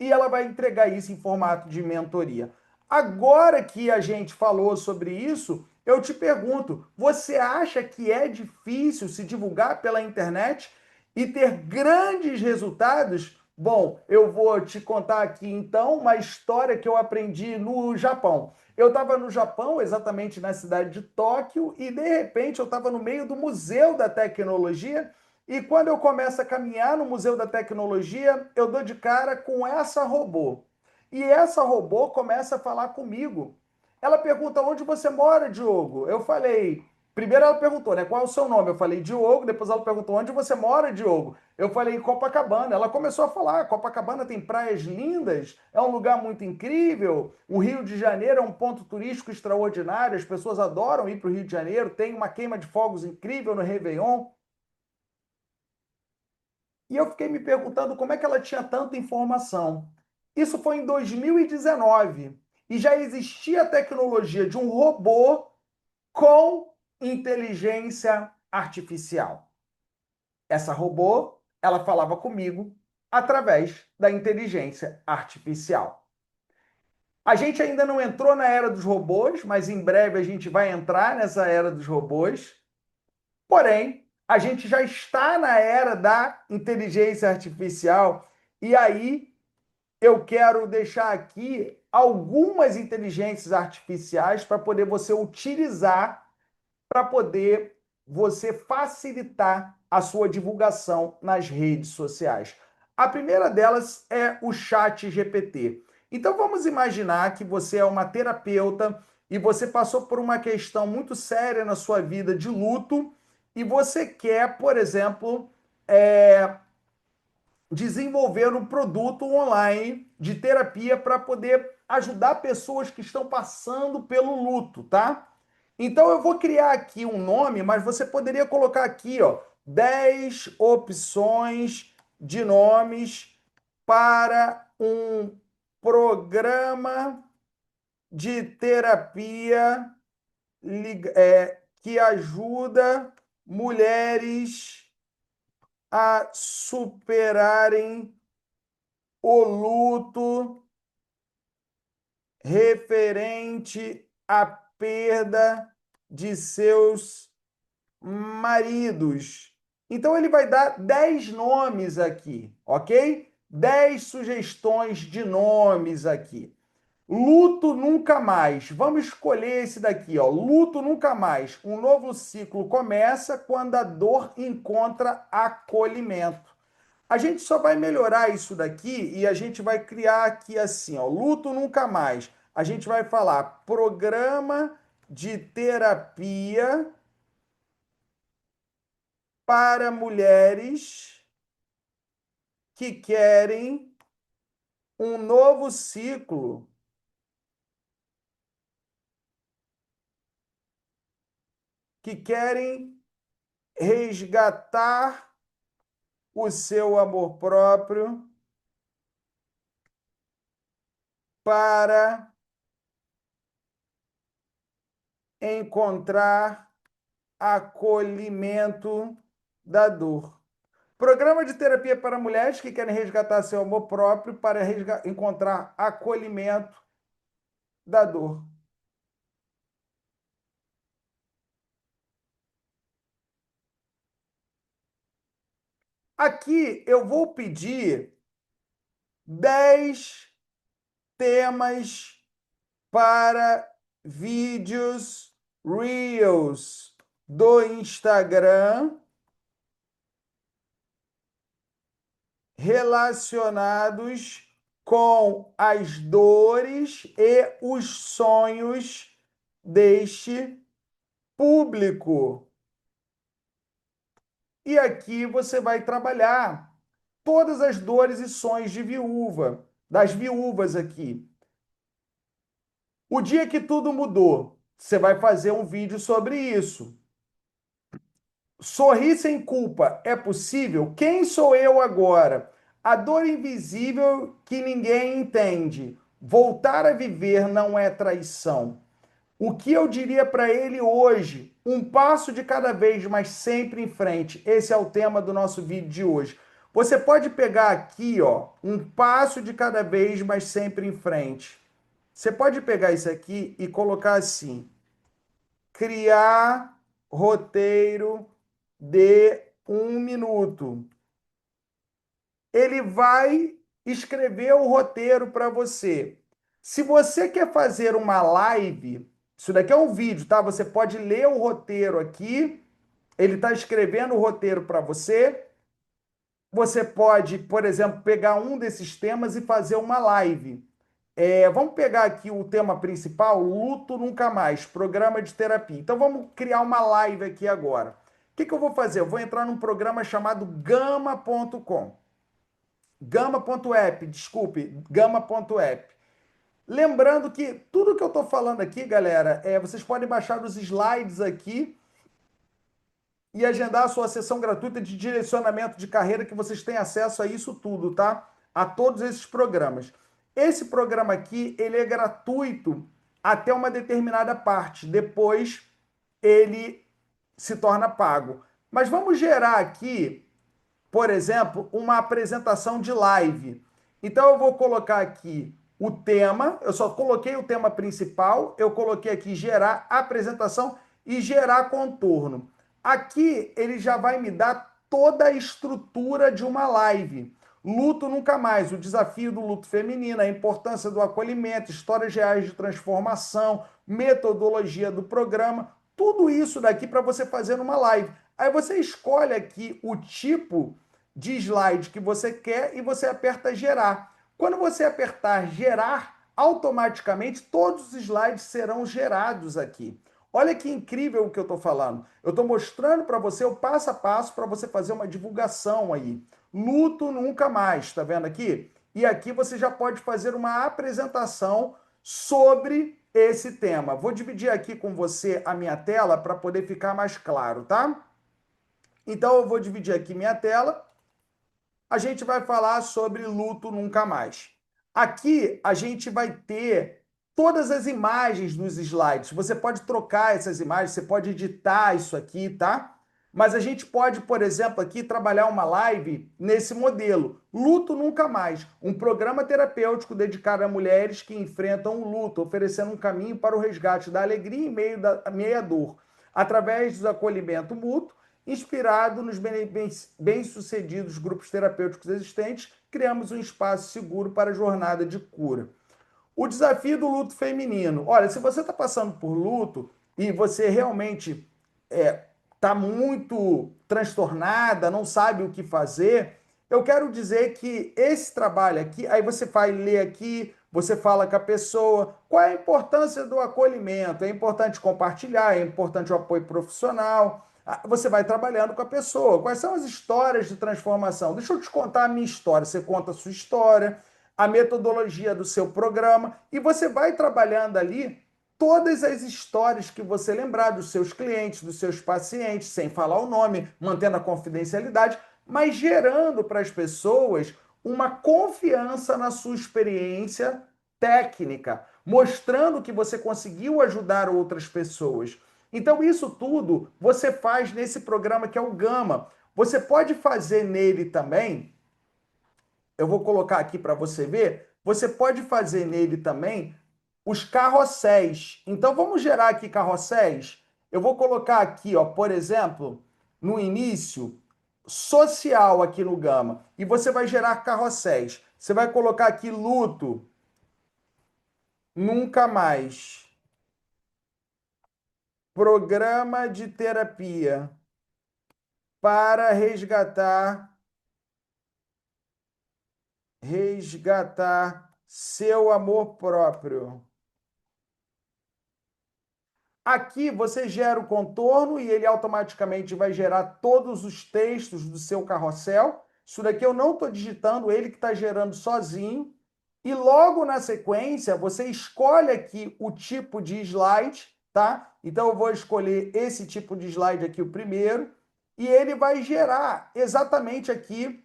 e ela vai entregar isso em formato de mentoria. Agora que a gente falou sobre isso, eu te pergunto, você acha que é difícil se divulgar pela internet e ter grandes resultados? Bom, eu vou te contar aqui então uma história que eu aprendi no Japão. Eu estava no Japão, exatamente na cidade de Tóquio, e de repente eu estava no meio do Museu da Tecnologia, e quando eu começo a caminhar no Museu da Tecnologia, eu dou de cara com essa robô. E essa robô começa a falar comigo. Ela pergunta: onde você mora, Diogo? Eu falei... Primeiro ela perguntou, né, qual é o seu nome? Eu falei Diogo, depois ela perguntou: onde você mora, Diogo? Eu falei em Copacabana. Ela começou a falar: Copacabana tem praias lindas, é um lugar muito incrível, o Rio de Janeiro é um ponto turístico extraordinário, as pessoas adoram ir para o Rio de Janeiro, tem uma queima de fogos incrível no Réveillon. E eu fiquei me perguntando como é que ela tinha tanta informação. Isso foi em 2019 e já existia a tecnologia de um robô com inteligência artificial. Essa robô, ela falava comigo através da inteligência artificial. A gente ainda não entrou na era dos robôs, mas em breve a gente vai entrar nessa era dos robôs. Porém, a gente já está na era da inteligência artificial e aí eu quero deixar aqui algumas inteligências artificiais para poder você utilizar, para poder você facilitar a sua divulgação nas redes sociais. A primeira delas é o Chat GPT. Então vamos imaginar que você é uma terapeuta e você passou por uma questão muito séria na sua vida de luto e você quer, por exemplo, desenvolver um produto online de terapia para poder ajudar pessoas que estão passando pelo luto, tá? Então eu vou criar aqui um nome, mas você poderia colocar aqui, ó, 10 opções de nomes para um programa de terapia que ajuda mulheres a superarem o luto referente à perda de seus maridos. Então ele vai dar 10 nomes aqui, ok? 10 sugestões de nomes aqui. Luto nunca mais. Vamos escolher esse daqui, ó. Luto nunca mais. Um novo ciclo começa quando a dor encontra acolhimento. A gente só vai melhorar isso daqui e a gente vai criar aqui assim, ó. Luto nunca mais. A gente vai falar programa de terapia para mulheres que querem um novo ciclo que querem resgatar o seu amor próprio para encontrar acolhimento da dor. Programa de terapia para mulheres que querem resgatar seu amor próprio para encontrar acolhimento da dor. Aqui eu vou pedir 10 temas para vídeos Reels do Instagram relacionados com as dores e os sonhos deste público. E aqui você vai trabalhar todas as dores e sonhos de viúva, das viúvas aqui. O dia que tudo mudou, você vai fazer um vídeo sobre isso. Sorrir sem culpa é possível? Quem sou eu agora? A dor invisível que ninguém entende. Voltar a viver não é traição. O que eu diria para ele hoje? Um passo de cada vez, mas sempre em frente. Esse é o tema do nosso vídeo de hoje. Você pode pegar aqui, ó, um passo de cada vez, mas sempre em frente. Você pode pegar isso aqui e colocar assim: criar roteiro de 1 minuto. Ele vai escrever o roteiro para você. Se você quer fazer uma live, isso daqui é um vídeo, tá? Você pode ler o roteiro aqui. Ele está escrevendo o roteiro para você. Você pode, por exemplo, pegar um desses temas e fazer uma live. Vamos pegar aqui o tema principal, luto nunca mais, programa de terapia. Então vamos criar uma live aqui agora. O que eu vou fazer? Eu vou entrar num programa chamado Gama.com. Gama.app, desculpe, Gama.app. Lembrando que tudo que eu estou falando aqui, galera, vocês podem baixar os slides aqui e agendar a sua sessão gratuita de direcionamento de carreira, que vocês têm acesso a isso tudo, tá? A todos esses programas. Esse programa aqui, ele é gratuito até uma determinada parte. Depois, ele se torna pago. Mas vamos gerar aqui, por exemplo, uma apresentação de live. Então, eu vou colocar aqui o tema. Eu só coloquei o tema principal. Eu coloquei aqui gerar apresentação e gerar contorno. Aqui, ele já vai me dar toda a estrutura de uma live. Luto nunca mais, o desafio do luto feminino, a importância do acolhimento, histórias reais de transformação, metodologia do programa, tudo isso daqui para você fazer numa live. Aí você escolhe aqui o tipo de slide que você quer e você aperta gerar. Quando você apertar gerar, automaticamente todos os slides serão gerados aqui. Olha que incrível o que eu estou falando. Eu estou mostrando para você o passo a passo para você fazer uma divulgação aí. Luto nunca mais, tá vendo aqui? E aqui você já pode fazer uma apresentação sobre esse tema. Vou dividir aqui com você a minha tela para poder ficar mais claro, tá? Então eu vou dividir aqui minha tela. A gente vai falar sobre luto nunca mais. Aqui a gente vai ter todas as imagens dos slides. Você pode trocar essas imagens, você pode editar isso aqui, tá? Mas a gente pode, por exemplo, aqui trabalhar uma live nesse modelo. Luto nunca mais. Um programa terapêutico dedicado a mulheres que enfrentam o luto, oferecendo um caminho para o resgate da alegria em meio da meia dor, através do acolhimento mútuo, inspirado nos bem-sucedidos grupos terapêuticos existentes, criamos um espaço seguro para a jornada de cura. O desafio do luto feminino. Olha, se você está passando por luto e você realmente está muito transtornada, não sabe o que fazer, eu quero dizer que esse trabalho aqui, aí você vai ler aqui, você fala com a pessoa, qual é a importância do acolhimento? É importante compartilhar, é importante o apoio profissional. Você vai trabalhando com a pessoa. Quais são as histórias de transformação? Deixa eu te contar a minha história. Você conta a sua história, a metodologia do seu programa, e você vai trabalhando ali todas as histórias que você lembrar dos seus clientes, dos seus pacientes, sem falar o nome, mantendo a confidencialidade, mas gerando para as pessoas uma confiança na sua experiência técnica, mostrando que você conseguiu ajudar outras pessoas. Então, isso tudo você faz nesse programa que é o Gama. Você pode fazer nele também, eu vou colocar aqui para você ver, você pode fazer nele também os carrosséis. Então, vamos gerar aqui carrosséis. Eu vou colocar aqui, ó, por exemplo, no início, social aqui no Gama. E você vai gerar carrosséis. Você vai colocar aqui luto, nunca mais. Programa de terapia para resgatar seu amor próprio. Aqui você gera o contorno e ele automaticamente vai gerar todos os textos do seu carrossel. Isso daqui eu não estou digitando, ele que está gerando sozinho. E logo na sequência, você escolhe aqui o tipo de slide, tá? Então eu vou escolher esse tipo de slide aqui, o primeiro, e ele vai gerar exatamente aqui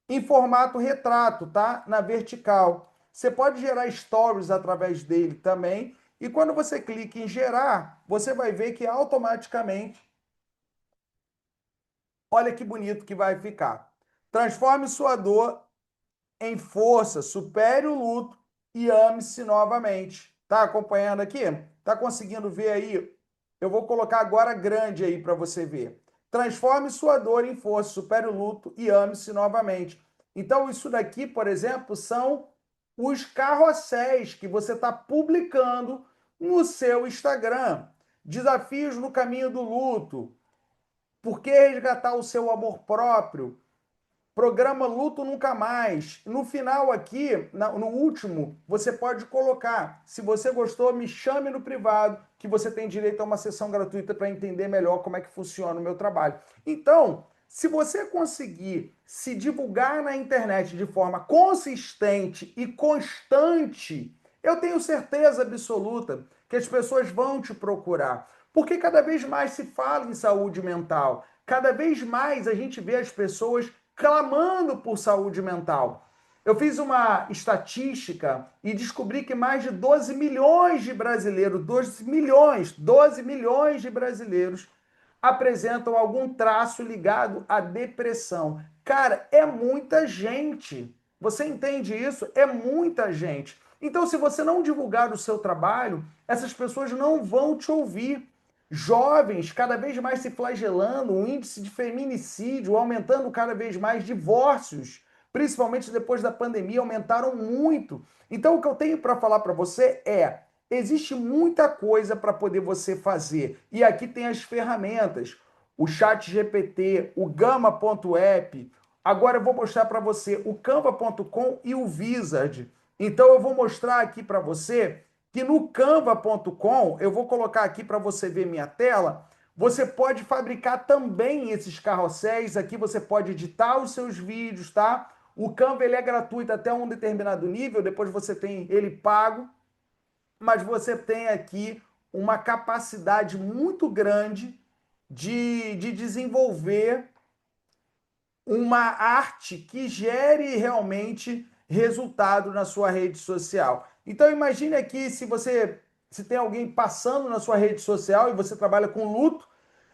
em formato retrato, tá? Na vertical. Você pode gerar stories através dele também, e quando você clica em gerar, você vai ver que automaticamente, olha que bonito que vai ficar. Transforme sua dor em força, supere o luto e ame-se novamente. Tá acompanhando aqui? Tá conseguindo ver aí? Eu vou colocar agora grande aí para você ver. Transforme sua dor em força, supere o luto e ame-se novamente. Então, isso daqui, por exemplo, são os carrosséis que você está publicando no seu Instagram. Desafios no caminho do luto. Por que resgatar o seu amor próprio? Programa Luto Nunca Mais. No final aqui, no último, você pode colocar. Se você gostou, me chame no privado, que você tem direito a uma sessão gratuita para entender melhor como é que funciona o meu trabalho. Então, se você conseguir se divulgar na internet de forma consistente e constante, eu tenho certeza absoluta que as pessoas vão te procurar. Porque cada vez mais se fala em saúde mental. Cada vez mais a gente vê as pessoas clamando por saúde mental. Eu fiz uma estatística e descobri que mais de 12 milhões de brasileiros, 12 milhões de brasileiros apresentam algum traço ligado à depressão. Cara, é muita gente. Você entende isso? É muita gente. Então, se você não divulgar o seu trabalho, essas pessoas não vão te ouvir. Jovens cada vez mais se flagelando, o índice de feminicídio aumentando cada vez mais, divórcios. principalmente depois da pandemia, aumentaram muito. Então, o que eu tenho para falar para você é: existe muita coisa para poder você fazer. E aqui tem as ferramentas, o ChatGPT, o Gamma.app. Agora eu vou mostrar para você o Canva.com e o Wizard. Então, eu vou mostrar aqui para você que no Canva.com, eu vou colocar aqui para você ver minha tela, você pode fabricar também esses carrosséis. Aqui você pode editar os seus vídeos, tá? O Canva ele é gratuito até um determinado nível, depois você tem ele pago, mas você tem aqui uma capacidade muito grande de desenvolver uma arte que gere realmente resultado na sua rede social. Então imagine aqui se tem alguém passando na sua rede social e você trabalha com luto,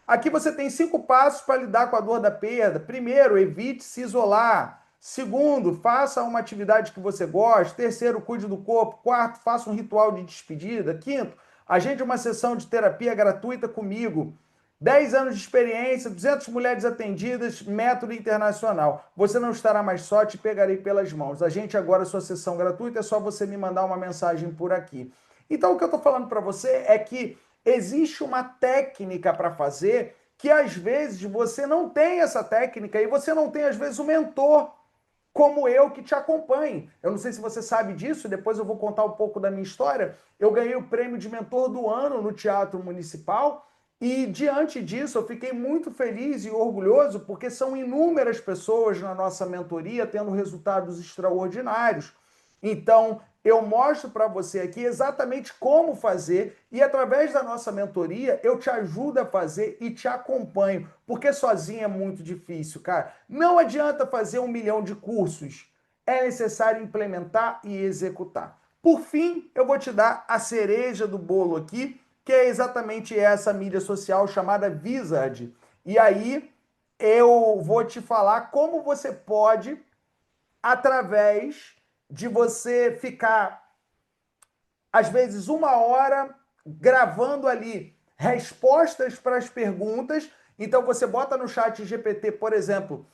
aqui você tem 5 passos para lidar com a dor da perda. Primeiro, evite se isolar. Segundo, faça uma atividade que você gosta. Terceiro, cuide do corpo. Quarto, faça um ritual de despedida. Quinto, agende uma sessão de terapia gratuita comigo. 10 anos de experiência, 200 mulheres atendidas, método internacional. Você não estará mais só, te pegarei pelas mãos. Agende agora a sua sessão gratuita, é só você me mandar uma mensagem por aqui. Então, o que eu estou falando para você é que existe uma técnica para fazer que, às vezes, você não tem essa técnica e você não tem, às vezes, um mentor como eu que te acompanhe. Eu não sei se você sabe disso, depois eu vou contar um pouco da minha história. Eu ganhei o prêmio de mentor do ano no Teatro Municipal e, diante disso, eu fiquei muito feliz e orgulhoso porque são inúmeras pessoas na nossa mentoria tendo resultados extraordinários. Então, eu mostro para você aqui exatamente como fazer e, através da nossa mentoria, eu te ajudo a fazer e te acompanho, porque sozinho é muito difícil, cara. Não adianta fazer 1 milhão de cursos, é necessário implementar e executar. Por fim, eu vou te dar a cereja do bolo aqui, que é exatamente essa mídia social chamada Wizard. E aí, eu vou te falar como você pode, através de você ficar, às vezes, 1 hora gravando ali respostas para as perguntas. Então, você bota no ChatGPT, por exemplo,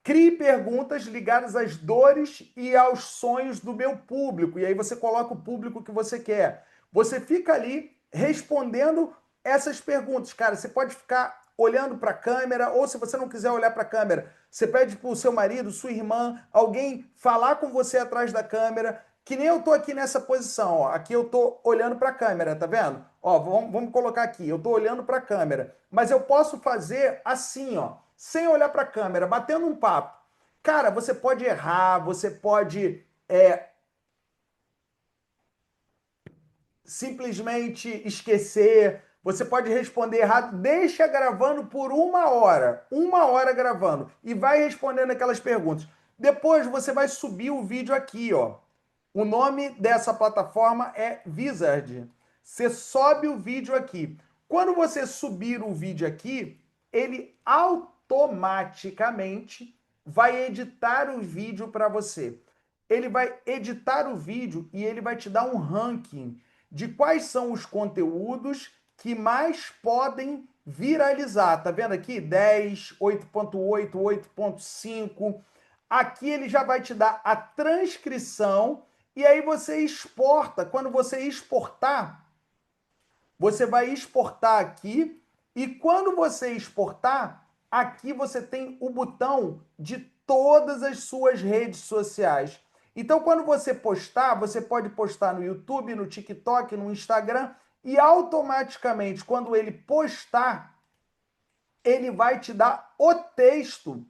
crie perguntas ligadas às dores e aos sonhos do meu público. E aí você coloca o público que você quer. Você fica ali respondendo essas perguntas. Cara, você pode ficar olhando para a câmera, ou se você não quiser olhar para a câmera, você pede para o seu marido, sua irmã, alguém falar com você atrás da câmera, que nem eu tô aqui nessa posição, ó. Aqui eu tô olhando para a câmera, tá vendo? Ó, vamos colocar aqui, eu tô olhando para a câmera, mas eu posso fazer assim, ó, sem olhar para a câmera, batendo um papo. Cara, você pode errar, você pode simplesmente esquecer, você pode responder errado, deixa gravando por 1 hora, 1 hora gravando, e vai respondendo aquelas perguntas. Depois você vai subir o vídeo aqui, ó. O nome dessa plataforma é Wizard. Você sobe o vídeo aqui. Quando você subir o vídeo aqui, ele automaticamente vai editar o vídeo para você. Ele vai editar o vídeo e ele vai te dar um ranking de quais são os conteúdos que mais podem viralizar. Tá vendo aqui? 10, 8.8, 8.5. Aqui ele já vai te dar a transcrição e aí você exporta. Quando você exportar, você vai exportar aqui e quando você exportar, aqui você tem o botão de todas as suas redes sociais. Então, quando você postar, você pode postar no YouTube, no TikTok, no Instagram, e automaticamente, quando ele postar, ele vai te dar o texto.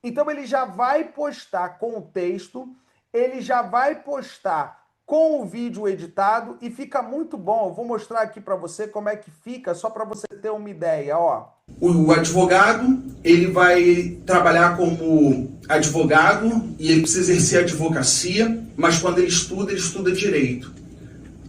Então, ele já vai postar com o texto, ele já vai postar com o vídeo editado e fica muito bom. Eu vou mostrar aqui para você como é que fica, só para você ter uma ideia, ó. O advogado, ele vai trabalhar como advogado e ele precisa exercer a advocacia, mas quando ele estuda direito.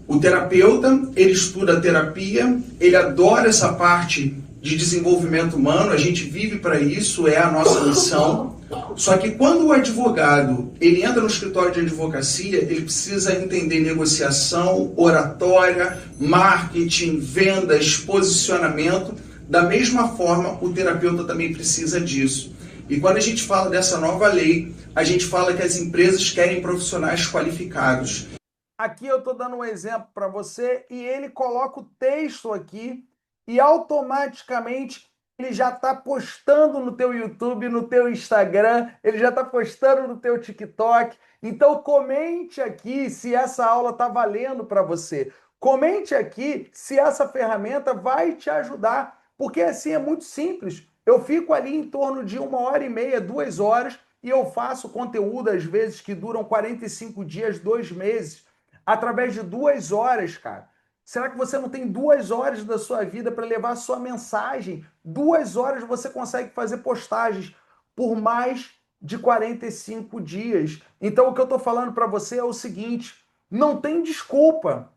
O terapeuta, ele estuda terapia, ele adora essa parte de desenvolvimento humano, a gente vive para isso, é a nossa missão. Só que quando o advogado, ele entra no escritório de advocacia, ele precisa entender negociação, oratória, marketing, vendas, posicionamento. Da mesma forma, o terapeuta também precisa disso. E quando a gente fala dessa nova lei, a gente fala que as empresas querem profissionais qualificados. Aqui eu estou dando um exemplo para você e ele coloca o texto aqui e automaticamente ele já está postando no teu YouTube, no teu Instagram, ele já está postando no teu TikTok. Então comente aqui se essa aula está valendo para você. Comente aqui se essa ferramenta vai te ajudar, porque assim é muito simples. Eu fico ali em torno de 1h30, 2 horas, e eu faço conteúdo às vezes que duram 45 dias, 2 meses, através de 2 horas, cara. Será que você não tem 2 horas da sua vida para levar a sua mensagem? 2 horas você consegue fazer postagens por mais de 45 dias. Então o que eu estou falando para você é o seguinte, não tem desculpa.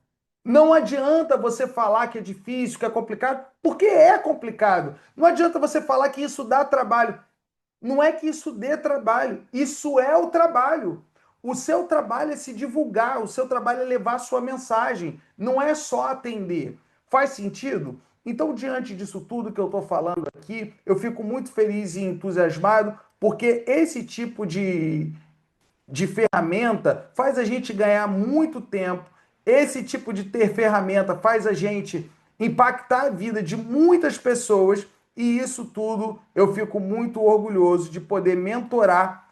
Não adianta você falar que é difícil, que é complicado, porque é complicado. Não adianta você falar que isso dá trabalho. Não é que isso dê trabalho, isso é o trabalho. O seu trabalho é se divulgar, o seu trabalho é levar a sua mensagem, não é só atender. Faz sentido? Então, diante disso tudo que eu estou falando aqui, eu fico muito feliz e entusiasmado, porque esse tipo de ferramenta faz a gente ganhar muito tempo. Esse tipo de ferramenta faz a gente impactar a vida de muitas pessoas e isso tudo eu fico muito orgulhoso de poder mentorar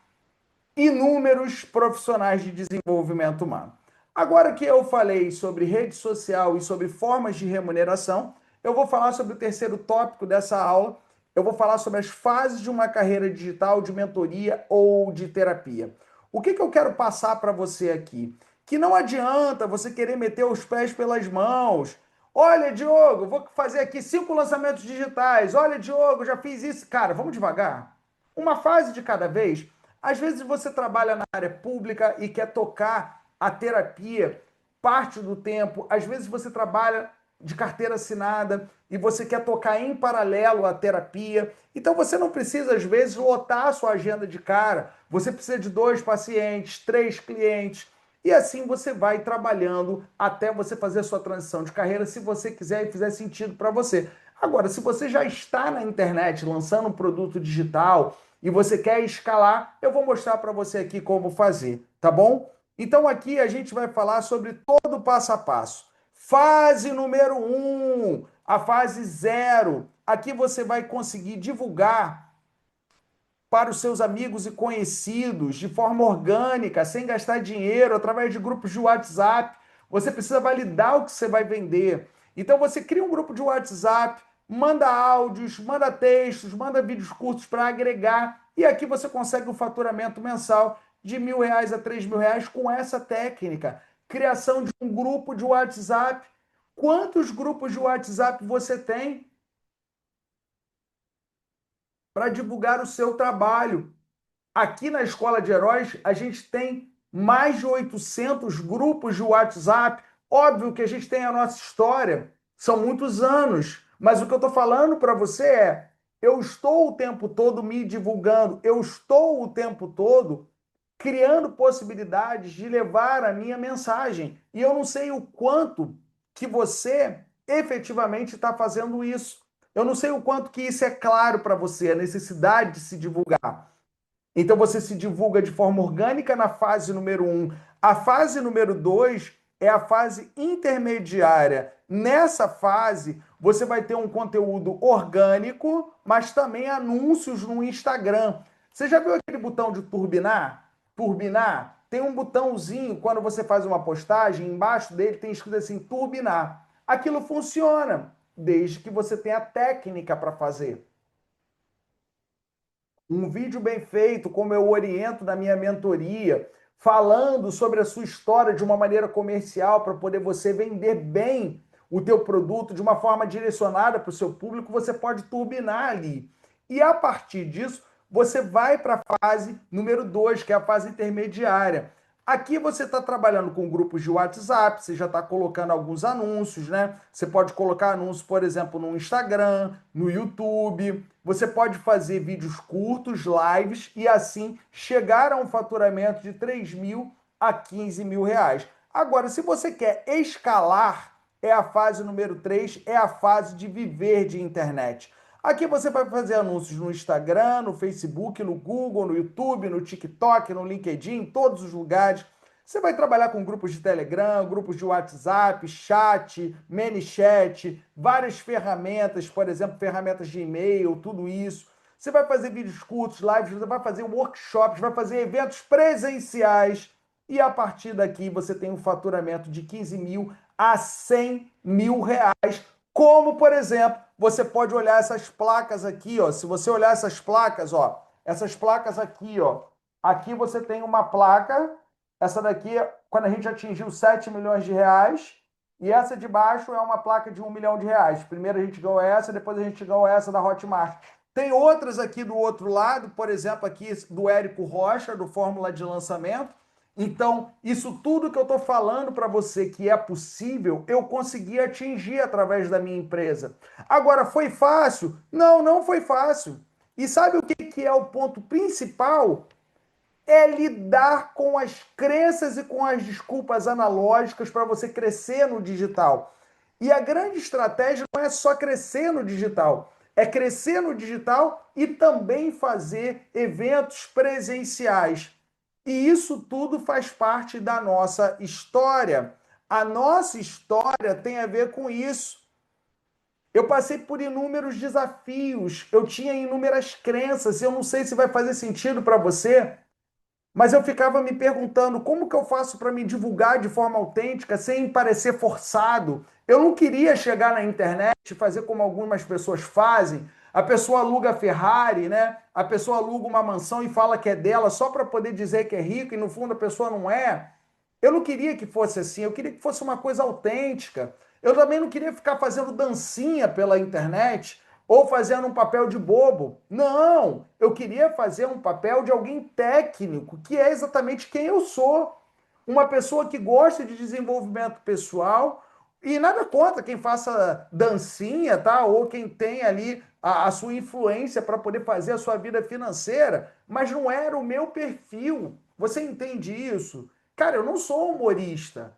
inúmeros profissionais de desenvolvimento humano. Agora que eu falei sobre rede social e sobre formas de remuneração, eu vou falar sobre o terceiro tópico dessa aula. Eu vou falar sobre as fases de uma carreira digital, de mentoria ou de terapia. O que eu quero passar para você aqui? Que não adianta você querer meter os pés pelas mãos. Olha, Diogo, vou fazer aqui 5 lançamentos digitais. Olha, Diogo, já fiz isso. Cara, vamos devagar. Uma fase de cada vez. Às vezes você trabalha na área pública e quer tocar a terapia parte do tempo. Às vezes você trabalha de carteira assinada e você quer tocar em paralelo a terapia. Então você não precisa, às vezes, lotar a sua agenda de cara. Você precisa de 2 pacientes, 3 clientes. E assim você vai trabalhando até você fazer a sua transição de carreira, se você quiser e fizer sentido para você. Agora, se você já está na internet lançando um produto digital e você quer escalar, eu vou mostrar para você aqui como fazer, tá bom? Então aqui a gente vai falar sobre todo o passo a passo. Fase número 1, a fase 0. Aqui você vai conseguir divulgar para os seus amigos e conhecidos de forma orgânica, sem gastar dinheiro, através de grupos de WhatsApp. Você precisa validar o que você vai vender. Então você cria um grupo de WhatsApp, manda áudios, manda textos, manda vídeos curtos para agregar e aqui você consegue um faturamento mensal de R$1.000 a R$3.000 com essa técnica. Criação de um grupo de WhatsApp. Quantos grupos de WhatsApp você tem para divulgar o seu trabalho? Aqui na Escola de Heróis, a gente tem mais de 800 grupos de WhatsApp. Óbvio que a gente tem a nossa história, são muitos anos, mas o que eu estou falando para você é, eu estou o tempo todo me divulgando, eu estou o tempo todo criando possibilidades de levar a minha mensagem. E eu não sei o quanto que você efetivamente está fazendo isso. Eu não sei o quanto que isso é claro para você, a necessidade de se divulgar. Então você se divulga de forma orgânica na fase número 1. A fase número 2 é a fase intermediária. Nessa fase, você vai ter um conteúdo orgânico, mas também anúncios no Instagram. Você já viu aquele botão de turbinar? Turbinar? Tem um botãozinho, quando você faz uma postagem, embaixo dele tem escrito assim, turbinar. Aquilo funciona, desde que você tenha técnica para fazer. Um vídeo bem feito, como eu oriento na minha mentoria, falando sobre a sua história de uma maneira comercial para poder você vender bem o teu produto de uma forma direcionada para o seu público, você pode turbinar ali. E a partir disso, você vai para a fase número 2, que é a fase intermediária. Aqui você está trabalhando com grupos de WhatsApp, você já está colocando alguns anúncios, né? Você pode colocar anúncios, por exemplo, no Instagram, no YouTube. Você pode fazer vídeos curtos, lives, e assim chegar a um faturamento de R$3.000 a R$15.000. Agora, se você quer escalar, é a fase número 3, é a fase de viver de internet. Aqui você vai fazer anúncios no Instagram, no Facebook, no Google, no YouTube, no TikTok, no LinkedIn, em todos os lugares. Você vai trabalhar com grupos de Telegram, grupos de WhatsApp, chat, ManyChat, várias ferramentas, por exemplo, ferramentas de e-mail, tudo isso. Você vai fazer vídeos curtos, lives, você vai fazer workshops, vai fazer eventos presenciais. E a partir daqui você tem um faturamento de 15 mil a 100 mil reais. Como, por exemplo, você pode olhar essas placas aqui, ó. Se você olhar essas placas, ó, essas placas aqui, ó. Aqui você tem uma placa. Essa daqui, quando a gente atingiu 7 milhões de reais, e essa de baixo é uma placa de 1 milhão de reais. Primeiro a gente ganhou essa, depois a gente ganhou essa da Hotmart. Tem outras aqui do outro lado, por exemplo, aqui do Érico Rocha, do Fórmula de Lançamento. Então, isso tudo que eu estou falando para você que é possível, eu consegui atingir através da minha empresa. Agora, foi fácil? Não, não foi fácil. E sabe o que é o ponto principal? É lidar com as crenças e com as desculpas analógicas para você crescer no digital. E a grande estratégia não é só crescer no digital, é crescer no digital e também fazer eventos presenciais. E isso tudo faz parte da nossa história. A nossa história tem a ver com isso. Eu passei por inúmeros desafios, eu tinha inúmeras crenças, eu não sei se vai fazer sentido para você, mas eu ficava me perguntando como que eu faço para me divulgar de forma autêntica, sem parecer forçado. Eu não queria chegar na internet e fazer como algumas pessoas fazem. A pessoa aluga a Ferrari, né? A pessoa aluga uma mansão e fala que é dela só para poder dizer que é rico e no fundo a pessoa não é. Eu não queria que fosse assim, eu queria que fosse uma coisa autêntica. Eu também não queria ficar fazendo dancinha pela internet ou fazendo um papel de bobo. Não, eu queria fazer um papel de alguém técnico, que é exatamente quem eu sou. Uma pessoa que gosta de desenvolvimento pessoal e nada contra quem faça dancinha, tá? Ou quem tem ali a sua influência para poder fazer a sua vida financeira, mas não era o meu perfil. Você entende isso? Cara, eu não sou humorista.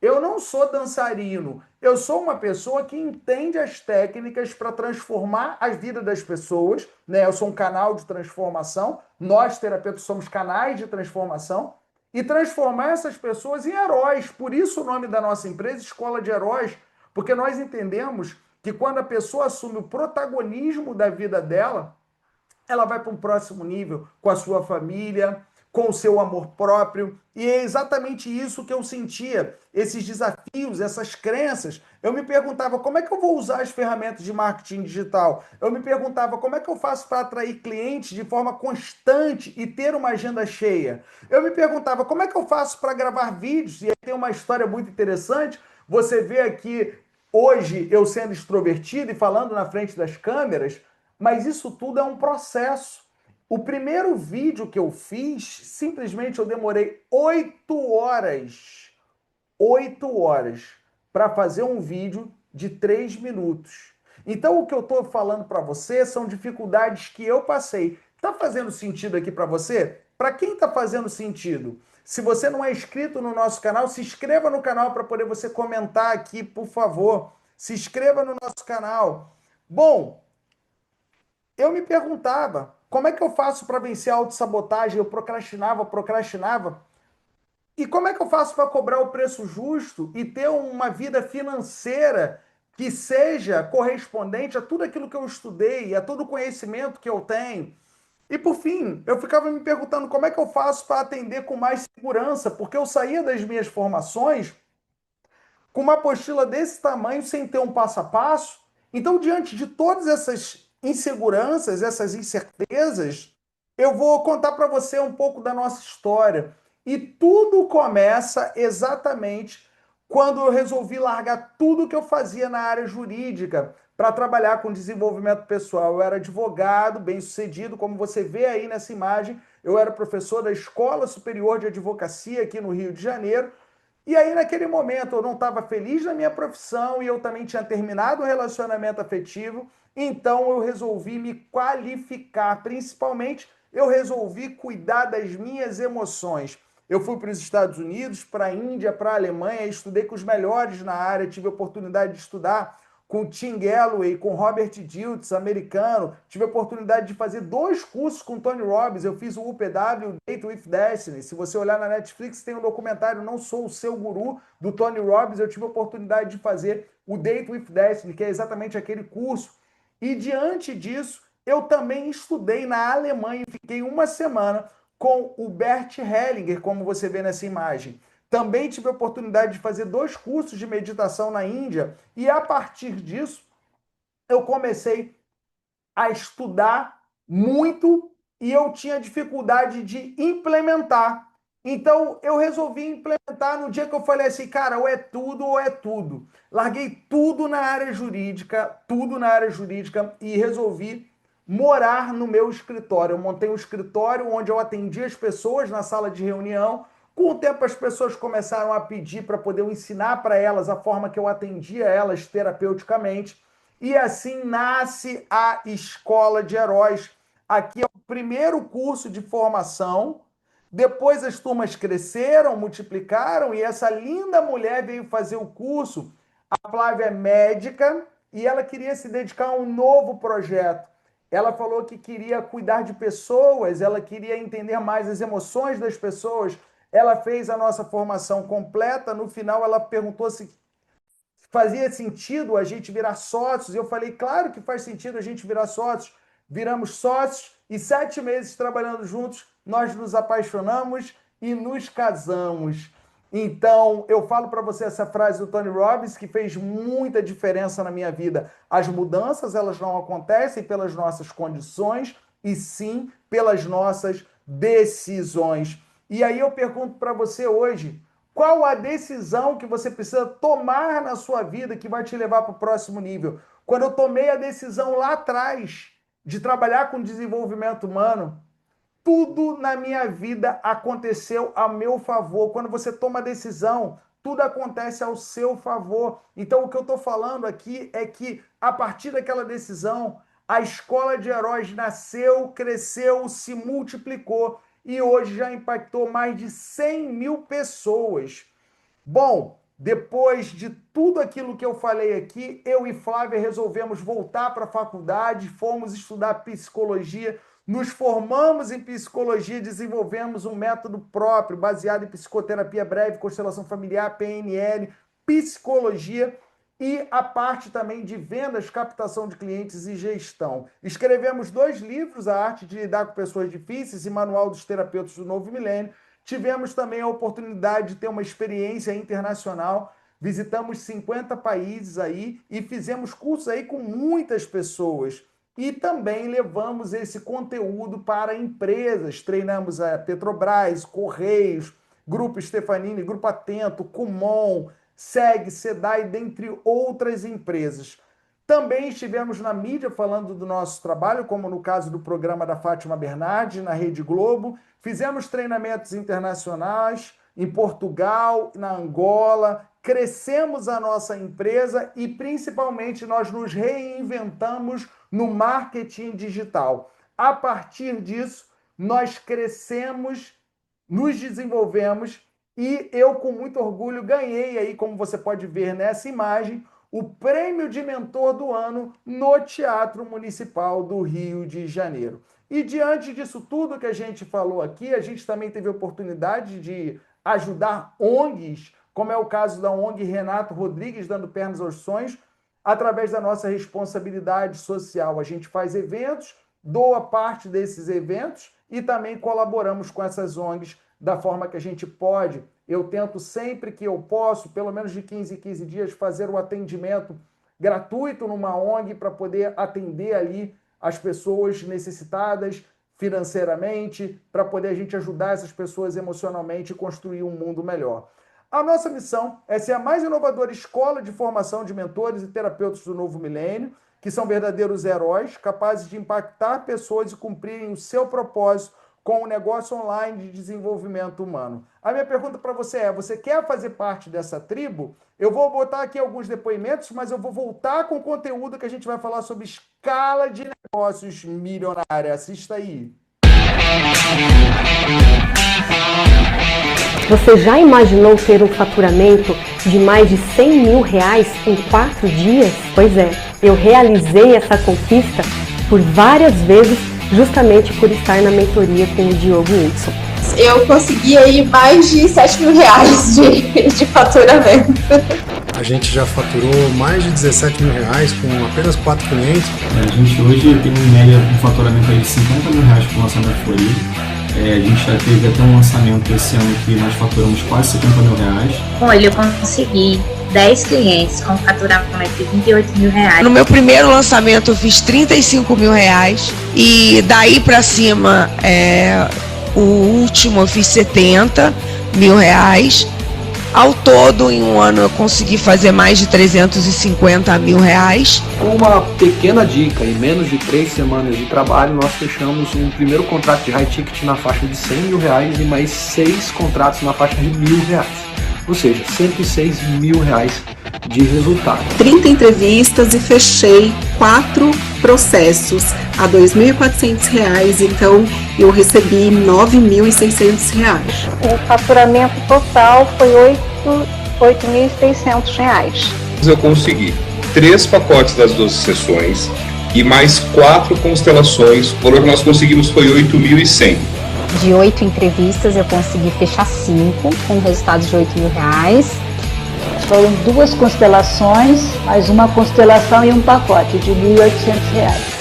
Eu não sou dançarino, eu sou uma pessoa que entende as técnicas para transformar a vida das pessoas, né? Eu sou um canal de transformação, nós terapeutas somos canais de transformação e transformar essas pessoas em heróis. Por isso o nome da nossa empresa, Escola de Heróis, porque nós entendemos que quando a pessoa assume o protagonismo da vida dela, ela vai para um próximo nível com a sua família, com o seu amor próprio, e é exatamente isso que eu sentia, esses desafios, essas crenças. Eu me perguntava, como é que eu vou usar as ferramentas de marketing digital? Eu me perguntava, como é que eu faço para atrair clientes de forma constante e ter uma agenda cheia? Eu me perguntava, como é que eu faço para gravar vídeos? E aí tem uma história muito interessante, você vê aqui, hoje, eu sendo extrovertido e falando na frente das câmeras, mas isso tudo é um processo. O primeiro vídeo que eu fiz, simplesmente eu demorei 8 horas para fazer um vídeo de 3 minutos. Então o que eu estou falando para você são dificuldades que eu passei. Está fazendo sentido aqui para você? Para quem está fazendo sentido? Se você não é inscrito no nosso canal, se inscreva no canal para poder você comentar aqui, por favor. Se inscreva no nosso canal. Bom, eu me perguntava, como é que eu faço para vencer a autossabotagem? Eu procrastinava. E como é que eu faço para cobrar o preço justo e ter uma vida financeira que seja correspondente a tudo aquilo que eu estudei, a todo o conhecimento que eu tenho? E por fim, eu ficava me perguntando como é que eu faço para atender com mais segurança, porque eu saía das minhas formações com uma apostila desse tamanho sem ter um passo a passo. Então, diante de todas essas inseguranças, essas incertezas, eu vou contar para você um pouco da nossa história. E tudo começa exatamente quando eu resolvi largar tudo que eu fazia na área jurídica para trabalhar com desenvolvimento pessoal. Eu era advogado, bem-sucedido, como você vê aí nessa imagem. Eu era professor da Escola Superior de Advocacia aqui no Rio de Janeiro. E aí, naquele momento, eu não estava feliz na minha profissão e eu também tinha terminado o relacionamento afetivo. Então, eu resolvi me qualificar. Principalmente, eu resolvi cuidar das minhas emoções. Eu fui para os Estados Unidos, para a Índia, para a Alemanha, estudei com os melhores na área, tive a oportunidade de estudar com Tim Galloway, com Robert Dilts, americano. Tive a oportunidade de fazer 2 cursos com Tony Robbins. Eu fiz o UPW, Date with Destiny. Se você olhar na Netflix, tem um documentário Não Sou o Seu Guru, do Tony Robbins. Eu tive a oportunidade de fazer o Date with Destiny, que é exatamente aquele curso. E diante disso, eu também estudei na Alemanha e fiquei uma semana com o Bert Hellinger, como você vê nessa imagem. Também tive a oportunidade de fazer 2 cursos de meditação na Índia e, a partir disso, eu comecei a estudar muito e eu tinha dificuldade de implementar. Então, eu resolvi implementar no dia que eu falei assim, cara, ou é tudo ou é tudo. Larguei tudo na área jurídica e resolvi morar no meu escritório. Eu montei um escritório onde eu atendia as pessoas na sala de reunião. Com o tempo, as pessoas começaram a pedir para poder ensinar para elas a forma que eu atendia elas terapeuticamente. E assim nasce a Escola de Heróis. Aqui é o primeiro curso de formação. Depois as turmas cresceram, multiplicaram e essa linda mulher veio fazer o curso. A Flávia é médica e ela queria se dedicar a um novo projeto. Ela falou que queria cuidar de pessoas, ela queria entender mais as emoções das pessoas. Ela fez a nossa formação completa. No final, ela perguntou se fazia sentido a gente virar sócios. Eu falei, claro que faz sentido a gente virar sócios. Viramos sócios e 7 meses trabalhando juntos, nós nos apaixonamos e nos casamos. Então, eu falo para você essa frase do Tony Robbins que fez muita diferença na minha vida. As mudanças, elas não acontecem pelas nossas condições, e sim pelas nossas decisões. E aí eu pergunto para você hoje, qual a decisão que você precisa tomar na sua vida que vai te levar para o próximo nível? Quando eu tomei a decisão lá atrás de trabalhar com desenvolvimento humano, tudo na minha vida aconteceu a meu favor. Quando você toma a decisão, tudo acontece ao seu favor. Então, o que eu estou falando aqui é que, a partir daquela decisão, a Escola de Heróis nasceu, cresceu, se multiplicou e hoje já impactou mais de 100 mil pessoas. Bom, depois de tudo aquilo que eu falei aqui, eu e Flávia resolvemos voltar para a faculdade, fomos estudar psicologia, nos formamos em psicologia, desenvolvemos um método próprio, baseado em psicoterapia breve, constelação familiar, PNL, psicologia e a parte também de vendas, captação de clientes e gestão. Escrevemos 2 livros, A Arte de Lidar com Pessoas Difíceis e Manual dos Terapeutas do Novo Milênio. Tivemos também a oportunidade de ter uma experiência internacional, visitamos 50 países aí e fizemos cursos aí com muitas pessoas. E também levamos esse conteúdo para empresas, treinamos a Petrobras, Correios, Grupo Stefanini, Grupo Atento, Kumon, SEG, SEDAI, dentre outras empresas. Também estivemos na mídia falando do nosso trabalho, como no caso do programa da Fátima Bernardes, na Rede Globo. Fizemos treinamentos internacionais em Portugal, na Angola, crescemos a nossa empresa e, principalmente, nós nos reinventamos no marketing digital. A partir disso, nós crescemos, nos desenvolvemos e eu, com muito orgulho, ganhei aí, como você pode ver nessa imagem, o Prêmio de Mentor do Ano no Teatro Municipal do Rio de Janeiro. E diante disso tudo que a gente falou aqui, a gente também teve a oportunidade de ajudar ONGs, como é o caso da ONG Renato Rodrigues, Dando Pernas aos Sonhos, através da nossa responsabilidade social. A gente faz eventos, doa parte desses eventos e também colaboramos com essas ONGs da forma que a gente pode. Eu tento sempre que eu posso, pelo menos de 15 em 15 dias, fazer um atendimento gratuito numa ONG para poder atender ali as pessoas necessitadas financeiramente, para poder a gente ajudar essas pessoas emocionalmente e construir um mundo melhor. A nossa missão é ser a mais inovadora escola de formação de mentores e terapeutas do novo milênio, que são verdadeiros heróis, capazes de impactar pessoas e cumprirem o seu propósito com o negócio online de desenvolvimento humano. A minha pergunta para você é, você quer fazer parte dessa tribo? Eu vou botar aqui alguns depoimentos, mas eu vou voltar com o conteúdo que a gente vai falar sobre escala de negócios milionária. Assista aí. Você já imaginou ter um faturamento de mais de 100 mil reais em 4 dias? Pois é, eu realizei essa conquista por várias vezes, justamente por estar na mentoria com o Diogo Hudson. Eu consegui aí mais de 7 mil reais de faturamento. A gente já faturou mais de 17 mil reais com apenas 4 clientes. A gente hoje tem em média um faturamento aí de 50 mil reais por lançamento Florido. A gente já teve até um lançamento esse ano que nós faturamos quase 70 mil reais. Olha, eu consegui 10 clientes com faturamento de 28 mil reais. No meu primeiro lançamento eu fiz 35 mil reais e daí pra cima, o último eu fiz 70 mil reais. Ao todo, em um ano, eu consegui fazer mais de 350 mil reais. Com uma pequena dica, em menos de 3 semanas de trabalho, nós fechamos um primeiro contrato de high ticket na faixa de 100 mil reais e mais 6 contratos na faixa de R$1.000. Ou seja, 106 mil reais de resultado. 30 entrevistas e fechei 4 processos a R$2.400, então eu recebi R$9.600. O faturamento total foi R$8.600. Eu consegui 3 pacotes das 12 sessões e mais 4 constelações. O valor que nós conseguimos foi 8.100. De 8 entrevistas eu consegui fechar 5 com resultados de R$8.000. Foram 2 constelações, mais uma constelação e um pacote de R$1.800.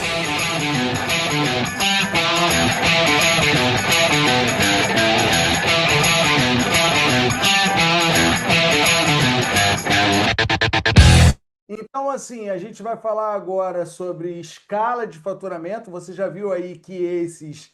Então, assim, a gente vai falar agora sobre escala de faturamento. Você já viu aí que esses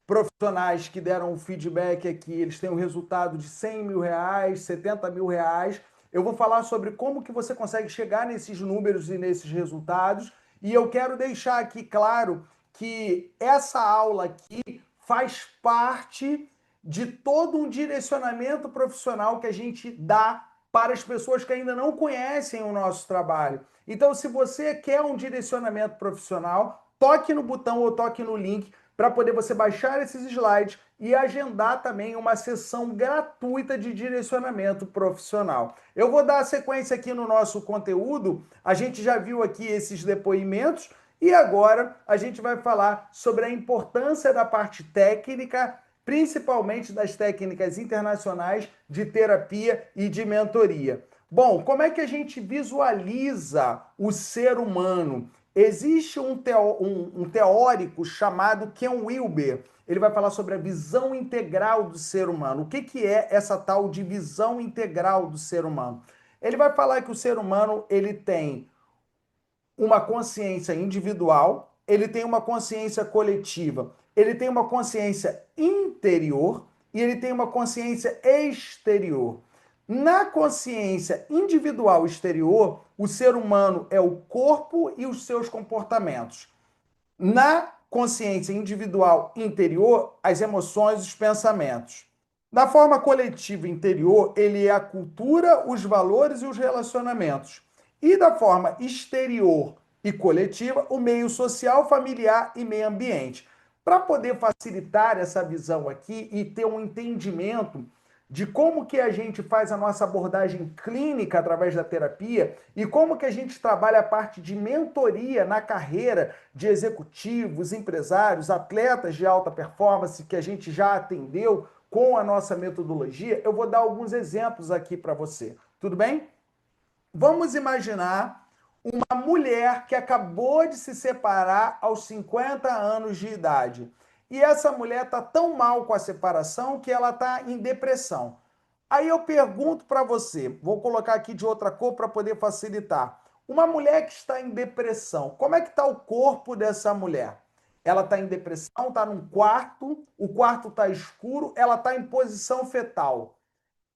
profissionais que deram um feedback aqui, eles têm um resultado de 100 mil reais, 70 mil reais. Eu vou falar sobre como que você consegue chegar nesses números e nesses resultados. E eu quero deixar aqui claro que essa aula aqui faz parte de todo um direcionamento profissional que a gente dá para as pessoas que ainda não conhecem o nosso trabalho. Então, se você quer um direcionamento profissional, toque no botão ou toque no link para poder você baixar esses slides e agendar também uma sessão gratuita de direcionamento profissional. Eu vou dar a sequência aqui no nosso conteúdo, a gente já viu aqui esses depoimentos e agora a gente vai falar sobre a importância da parte técnica, principalmente das técnicas internacionais de terapia e de mentoria. Bom, como é que a gente visualiza o ser humano? Existe um teórico chamado Ken Wilber. Ele vai falar sobre a visão integral do ser humano. O que é essa tal de visão integral do ser humano? Ele vai falar que o ser humano ele tem uma consciência individual, ele tem uma consciência coletiva, ele tem uma consciência interior e ele tem uma consciência exterior. Na consciência individual exterior, o ser humano é o corpo e os seus comportamentos. Na consciência individual interior, as emoções e os pensamentos. Na forma coletiva interior, ele é a cultura, os valores e os relacionamentos. E da forma exterior e coletiva, o meio social, familiar e meio ambiente. Para poder facilitar essa visão aqui e ter um entendimento de como que a gente faz a nossa abordagem clínica através da terapia e como que a gente trabalha a parte de mentoria na carreira de executivos, empresários, atletas de alta performance que a gente já atendeu com a nossa metodologia, eu vou dar alguns exemplos aqui para você. Tudo bem? Vamos imaginar uma mulher que acabou de se separar aos 50 anos de idade. E essa mulher está tão mal com a separação que ela está em depressão. Aí eu pergunto para você, vou colocar aqui de outra cor para poder facilitar. Uma mulher que está em depressão, como é que está o corpo dessa mulher? Ela está em depressão, está num quarto, o quarto está escuro, ela está em posição fetal.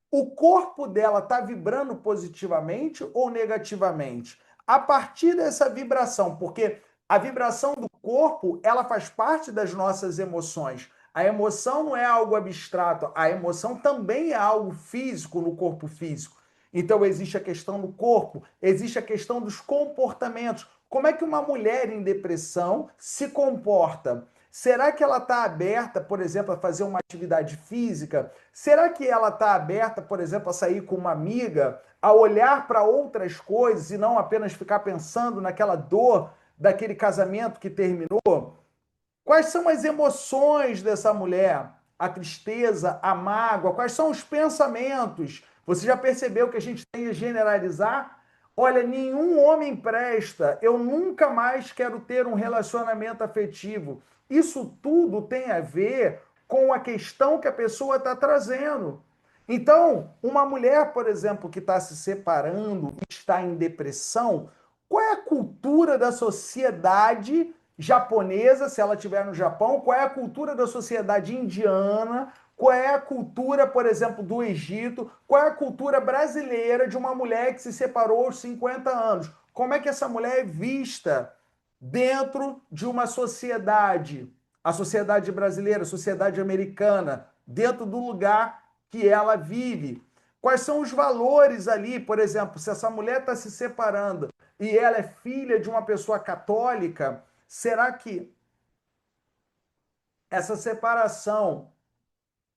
O corpo dela está vibrando positivamente ou negativamente? A partir dessa vibração, porque a vibração do corpo, ela faz parte das nossas emoções. A emoção não é algo abstrato, a emoção também é algo físico no corpo físico. Então existe a questão do corpo, existe a questão dos comportamentos. Como é que uma mulher em depressão se comporta? Será que ela está aberta, por exemplo, a fazer uma atividade física? Será que ela está aberta, por exemplo, a sair com uma amiga, a olhar para outras coisas e não apenas ficar pensando naquela dor daquele casamento que terminou? Quais são as emoções dessa mulher? A tristeza, a mágoa, quais são os pensamentos? Você já percebeu que a gente tem que generalizar? Olha, nenhum homem presta, eu nunca mais quero ter um relacionamento afetivo. Isso tudo tem a ver com a questão que a pessoa está trazendo. Então, uma mulher, por exemplo, que está se separando, está em depressão, qual é a cultura da sociedade japonesa, se ela estiver no Japão? Qual é a cultura da sociedade indiana? Qual é a cultura, por exemplo, do Egito? Qual é a cultura brasileira de uma mulher que se separou aos 50 anos? Como é que essa mulher é vista dentro de uma sociedade? A sociedade brasileira, a sociedade americana, dentro do lugar que ela vive. Quais são os valores ali? Por exemplo, se essa mulher está se separando e ela é filha de uma pessoa católica, será que essa separação,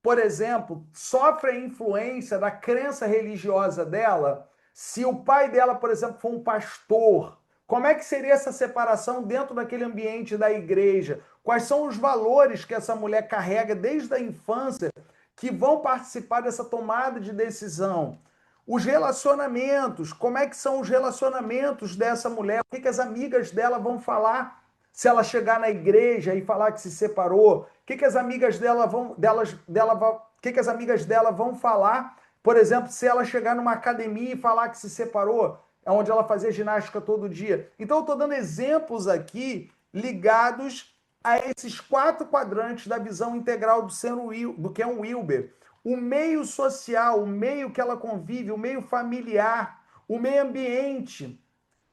por exemplo, sofre a influência da crença religiosa dela? Se o pai dela, por exemplo, for um pastor, como é que seria essa separação dentro daquele ambiente da igreja? Quais são os valores que essa mulher carrega desde a infância que vão participar dessa tomada de decisão? Os relacionamentos, como é que são os relacionamentos dessa mulher? O que as amigas dela vão falar se ela chegar na igreja e falar que se separou? O que as amigas dela as amigas dela vão falar, por exemplo, se ela chegar numa academia e falar que se separou, onde ela fazia ginástica todo dia? Então eu estou dando exemplos aqui ligados a esses 4 quadrantes da visão integral do Ken Wilber. O meio social, o meio que ela convive, o meio familiar, o meio ambiente.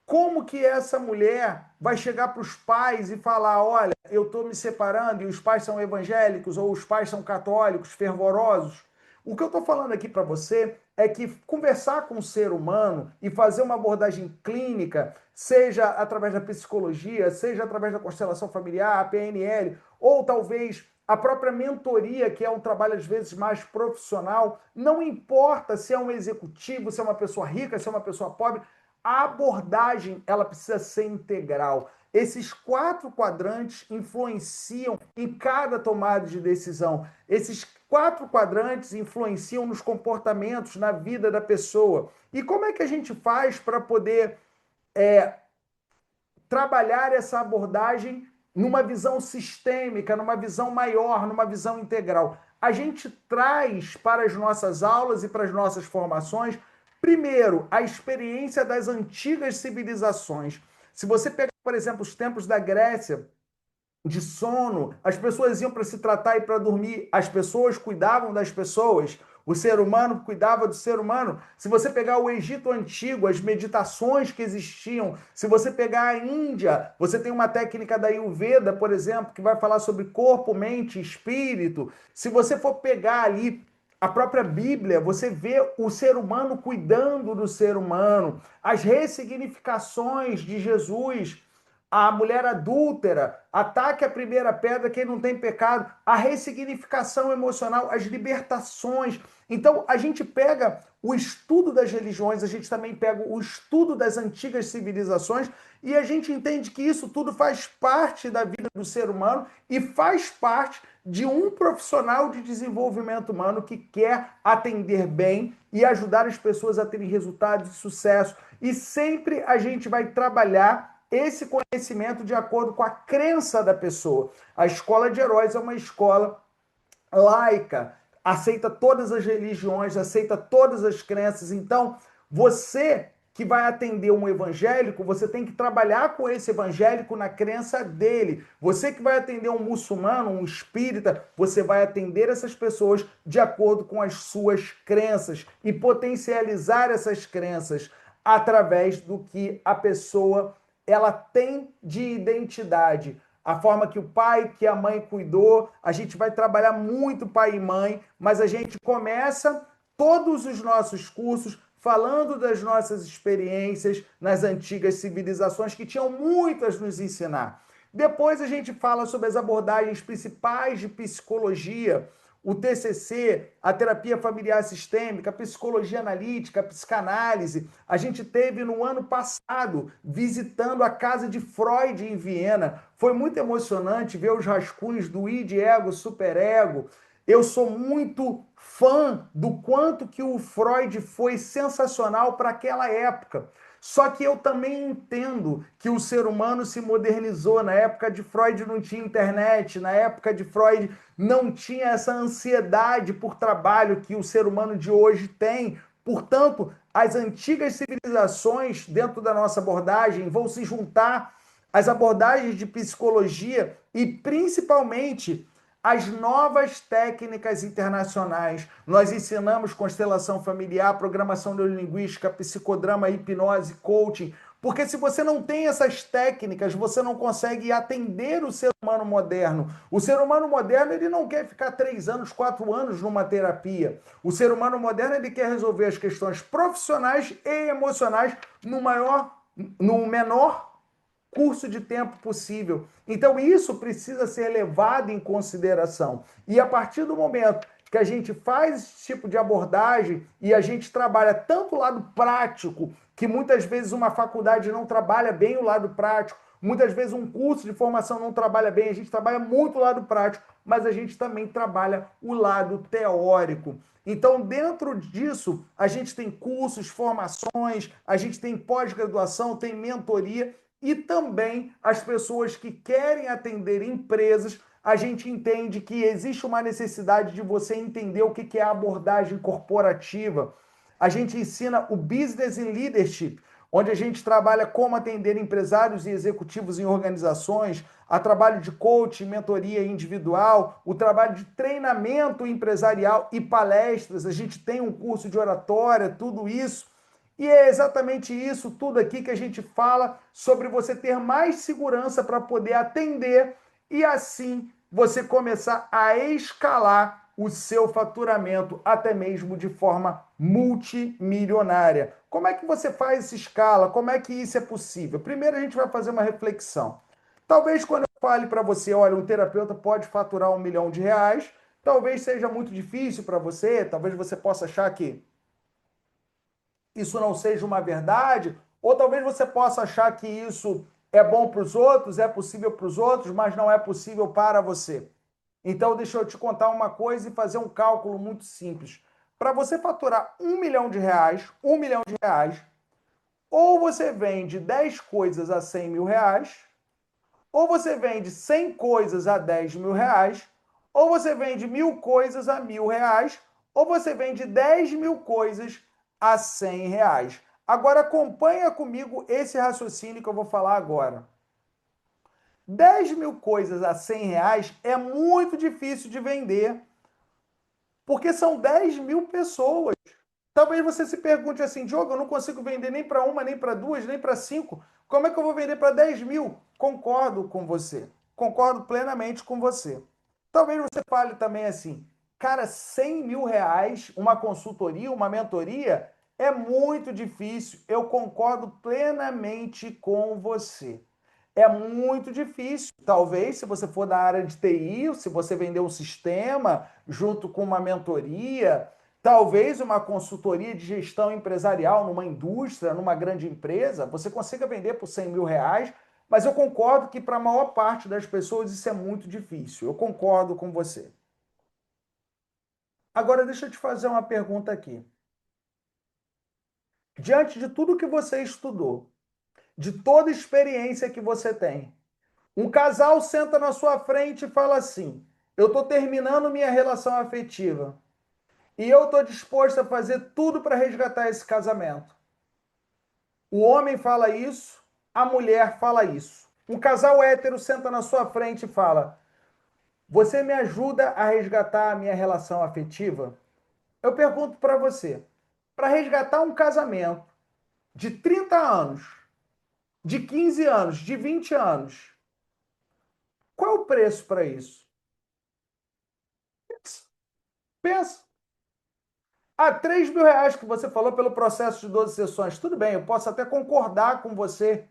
Como que essa mulher vai chegar para os pais e falar, olha, eu estou me separando e os pais são evangélicos ou os pais são católicos, fervorosos? O que eu estou falando aqui para você é que conversar com o ser humano e fazer uma abordagem clínica, seja através da psicologia, seja através da constelação familiar, a PNL, ou talvez a própria mentoria, que é um trabalho às vezes mais profissional, não importa se é um executivo, se é uma pessoa rica, se é uma pessoa pobre, a abordagem ela precisa ser integral. Esses 4 quadrantes influenciam em cada tomada de decisão. Esses 4 quadrantes influenciam nos comportamentos, na vida da pessoa. E como é que a gente faz para poder trabalhar essa abordagem numa visão sistêmica, numa visão maior, numa visão integral? A gente traz para as nossas aulas e para as nossas formações, primeiro, a experiência das antigas civilizações. Se você pegar, por exemplo, os tempos da Grécia, de sono, as pessoas iam para se tratar e para dormir, as pessoas cuidavam das pessoas, o ser humano cuidava do ser humano. Se você pegar o Egito Antigo, as meditações que existiam, se você pegar a Índia, você tem uma técnica da Ayurveda, por exemplo, que vai falar sobre corpo, mente, espírito. Se você for pegar ali a própria Bíblia, você vê o ser humano cuidando do ser humano, as ressignificações de Jesus, a mulher adúltera, ataque a primeira pedra quem não tem pecado, a ressignificação emocional, as libertações. Então, a gente pega o estudo das religiões, a gente também pega o estudo das antigas civilizações e a gente entende que isso tudo faz parte da vida do ser humano e faz parte de um profissional de desenvolvimento humano que quer atender bem e ajudar as pessoas a terem resultados de sucesso. E sempre a gente vai trabalhar esse conhecimento de acordo com a crença da pessoa. A Escola de Heróis é uma escola laica, aceita todas as religiões, aceita todas as crenças. Então, você que vai atender um evangélico, você tem que trabalhar com esse evangélico na crença dele. Você que vai atender um muçulmano, um espírita, você vai atender essas pessoas de acordo com as suas crenças e potencializar essas crenças através do que a pessoa ela tem de identidade. A forma que o pai, que a mãe cuidou, a gente vai trabalhar muito pai e mãe, mas a gente começa todos os nossos cursos falando das nossas experiências nas antigas civilizações que tinham muito a nos ensinar. Depois a gente fala sobre as abordagens principais de psicologia, o TCC, a terapia familiar sistêmica, a psicologia analítica, a psicanálise. A gente teve no ano passado visitando a casa de Freud em Viena. Foi muito emocionante ver os rascunhos do id, ego, superego. Eu sou muito fã do quanto que o Freud foi sensacional para aquela época. Só que eu também entendo que o ser humano se modernizou. Na época de Freud não tinha internet, na época de Freud não tinha essa ansiedade por trabalho que o ser humano de hoje tem. Portanto, as antigas civilizações, dentro da nossa abordagem, vão se juntar às abordagens de psicologia e, principalmente, as novas técnicas internacionais. Nós ensinamos constelação familiar, programação neurolinguística, psicodrama, hipnose, coaching, porque se você não tem essas técnicas, você não consegue atender o ser humano moderno. O ser humano moderno, ele não quer ficar 3 anos, 4 anos numa terapia. O ser humano moderno, ele quer resolver as questões profissionais e emocionais no menor curso de tempo possível. Então isso precisa ser levado em consideração. E a partir do momento que a gente faz esse tipo de abordagem e a gente trabalha tanto o lado prático, que muitas vezes uma faculdade não trabalha bem o lado prático, muitas vezes um curso de formação não trabalha bem, a gente trabalha muito o lado prático, mas a gente também trabalha o lado teórico. Então, dentro disso, a gente tem cursos, formações, a gente tem pós-graduação, tem mentoria, e também as pessoas que querem atender empresas, a gente entende que existe uma necessidade de você entender o que é a abordagem corporativa. A gente ensina o Business in Leadership, onde a gente trabalha como atender empresários e executivos em organizações, a trabalho de coaching, mentoria individual, o trabalho de treinamento empresarial e palestras. A gente tem um curso de oratória, tudo isso. E é exatamente isso tudo aqui que a gente fala sobre você ter mais segurança para poder atender e assim você começar a escalar o seu faturamento até mesmo de forma multimilionária. Como é que você faz essa escala? Como é que isso é possível? Primeiro a gente vai fazer uma reflexão. Talvez quando eu fale para você, olha, um terapeuta pode faturar R$1 milhão, talvez seja muito difícil para você, talvez você possa achar que isso não seja uma verdade, ou talvez você possa achar que isso é bom para os outros, é possível para os outros, mas não é possível para você. Então, deixa eu te contar uma coisa e fazer um cálculo muito simples. Para você faturar R$1 milhão, R$1 milhão, ou você vende 10 coisas a R$100 mil, ou você vende 100 coisas a R$10 mil, ou você vende 1.000 coisas a R$1.000, ou você vende 10 mil coisas a R$100. Agora acompanha comigo esse raciocínio que eu vou falar agora. 10 mil coisas a R$100 é muito difícil de vender, porque são 10 mil pessoas. Talvez você se pergunte assim, Diogo, eu não consigo vender nem para uma, nem para duas, nem para 5. Como é que eu vou vender para 10 mil? Concordo com você. Concordo plenamente com você. Talvez você fale também assim, cara, R$100 mil, uma consultoria, uma mentoria, é muito difícil. Eu concordo plenamente com você. É muito difícil. Talvez, se você for da área de TI, se você vender um sistema junto com uma mentoria, talvez uma consultoria de gestão empresarial numa indústria, numa grande empresa, você consiga vender por R$100 mil, mas eu concordo que para a maior parte das pessoas isso é muito difícil. Eu concordo com você. Agora, deixa eu te fazer uma pergunta aqui. Diante de tudo que você estudou, de toda a experiência que você tem, um casal senta na sua frente e fala assim, eu estou terminando minha relação afetiva e eu estou disposto a fazer tudo para resgatar esse casamento. O homem fala isso, a mulher fala isso. Um casal hétero senta na sua frente e fala, você me ajuda a resgatar a minha relação afetiva? Eu pergunto para você, para resgatar um casamento de 30 anos, de 15 anos, de 20 anos, qual é o preço para isso? Pensa. R$3 mil que você falou pelo processo de 12 sessões. Tudo bem, eu posso até concordar com você.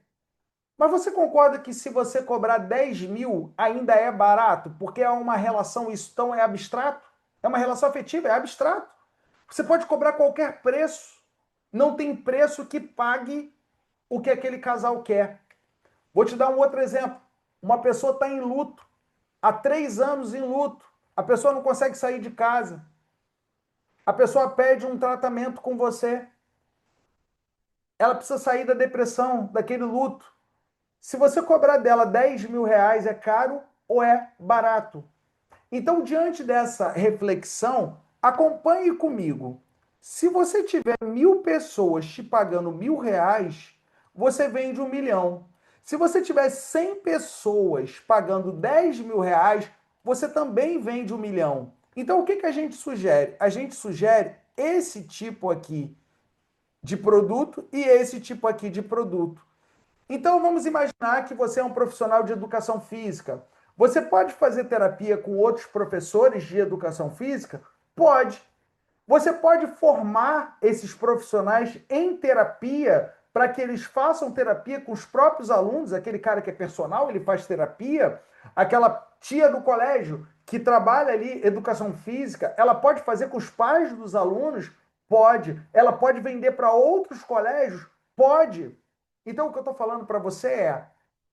Mas você concorda que se você cobrar 10 mil ainda é barato? Porque é uma relação, isso tão é abstrato? É uma relação afetiva, é abstrato. Você pode cobrar qualquer preço. Não tem preço que pague o que aquele casal quer. Vou te dar um outro exemplo. Uma pessoa está em luto, há 3 anos em luto. A pessoa não consegue sair de casa. A pessoa pede um tratamento com você. Ela precisa sair da depressão, daquele luto. Se você cobrar dela 10 mil reais, é caro ou é barato? Então, diante dessa reflexão, acompanhe comigo. Se você tiver 1.000 pessoas te pagando 1.000 reais, você vende 1 milhão. Se você tiver 100 pessoas pagando 10 mil reais, você também vende 1 milhão. Então, o que a gente sugere? A gente sugere esse tipo aqui de produto e esse tipo aqui de produto. Então, vamos imaginar que você é um profissional de educação física. Você pode fazer terapia com outros professores de educação física? Pode. Você pode formar esses profissionais em terapia para que eles façam terapia com os próprios alunos. Aquele cara que é personal, ele faz terapia. Aquela tia do colégio que trabalha ali educação física, ela pode fazer com os pais dos alunos? Pode. Ela pode vender para outros colégios? Pode. Então, o que eu estou falando para você é,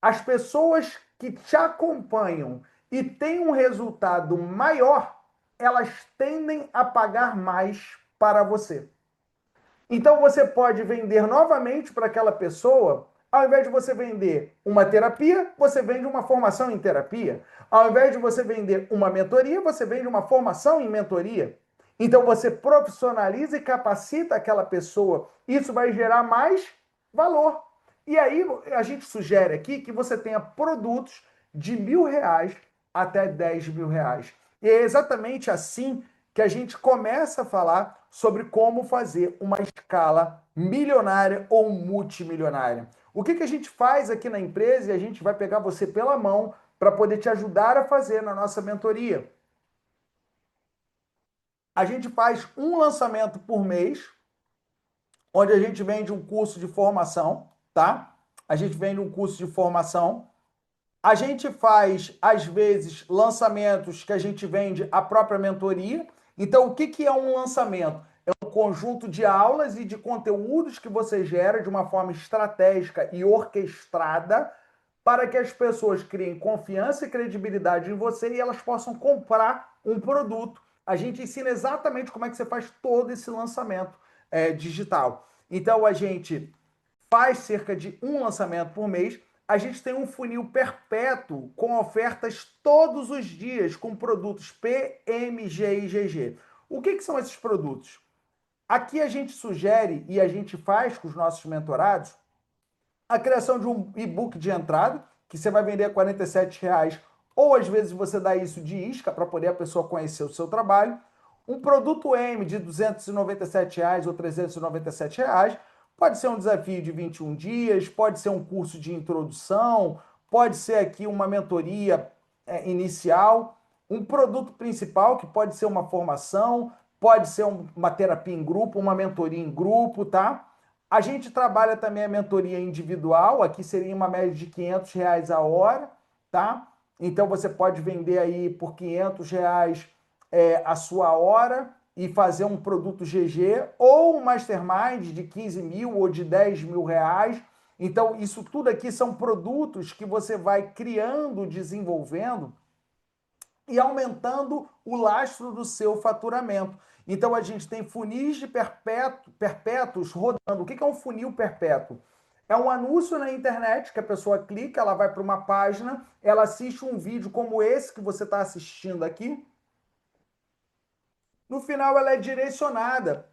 as pessoas que te acompanham e têm um resultado maior, elas tendem a pagar mais para você. Então, você pode vender novamente para aquela pessoa, ao invés de você vender uma terapia, você vende uma formação em terapia. Ao invés de você vender uma mentoria, você vende uma formação em mentoria. Então, você profissionaliza e capacita aquela pessoa. Isso vai gerar mais valor. E aí, a gente sugere aqui que você tenha produtos de 1.000 reais até 10 mil reais. E é exatamente assim que a gente começa a falar sobre como fazer uma escala milionária ou multimilionária. O que a gente faz aqui na empresa, e a gente vai pegar você pela mão para poder te ajudar a fazer na nossa mentoria. A gente faz um lançamento por mês, onde a gente vende um curso de formação, tá? A gente vende um curso de formação. A gente faz, às vezes, lançamentos que a gente vende a própria mentoria. Então, o que é um lançamento? É um conjunto de aulas e de conteúdos que você gera de uma forma estratégica e orquestrada para que as pessoas criem confiança e credibilidade em você e elas possam comprar um produto. A gente ensina exatamente como é que você faz todo esse lançamento digital. Então, a gente faz cerca de um lançamento por mês. A gente tem um funil perpétuo com ofertas todos os dias com produtos P, M, G e GG. O que são esses produtos? Aqui a gente sugere e a gente faz com os nossos mentorados a criação de um e-book de entrada, que você vai vender a R$ 47,00, ou às vezes você dá isso de isca para poder a pessoa conhecer o seu trabalho. Um produto M de R$ 297,00 ou R$ 397,00. Pode ser um desafio de 21 dias, pode ser um curso de introdução, pode ser aqui uma mentoria inicial, um produto principal, que pode ser uma formação, pode ser uma terapia em grupo, uma mentoria em grupo, tá? A gente trabalha também a mentoria individual, aqui seria uma média de R$ 500 a hora, tá? Então você pode vender aí por R$ 500 a sua hora, e fazer um produto GG ou um mastermind de 15 mil ou de 10 mil reais. Então, isso tudo aqui são produtos que você vai criando, desenvolvendo e aumentando o lastro do seu faturamento. Então, a gente tem funis de perpétuos rodando. O que é um funil perpétuo? É um anúncio na internet que a pessoa clica, ela vai para uma página, ela assiste um vídeo como esse que você está assistindo aqui. No final, ela é direcionada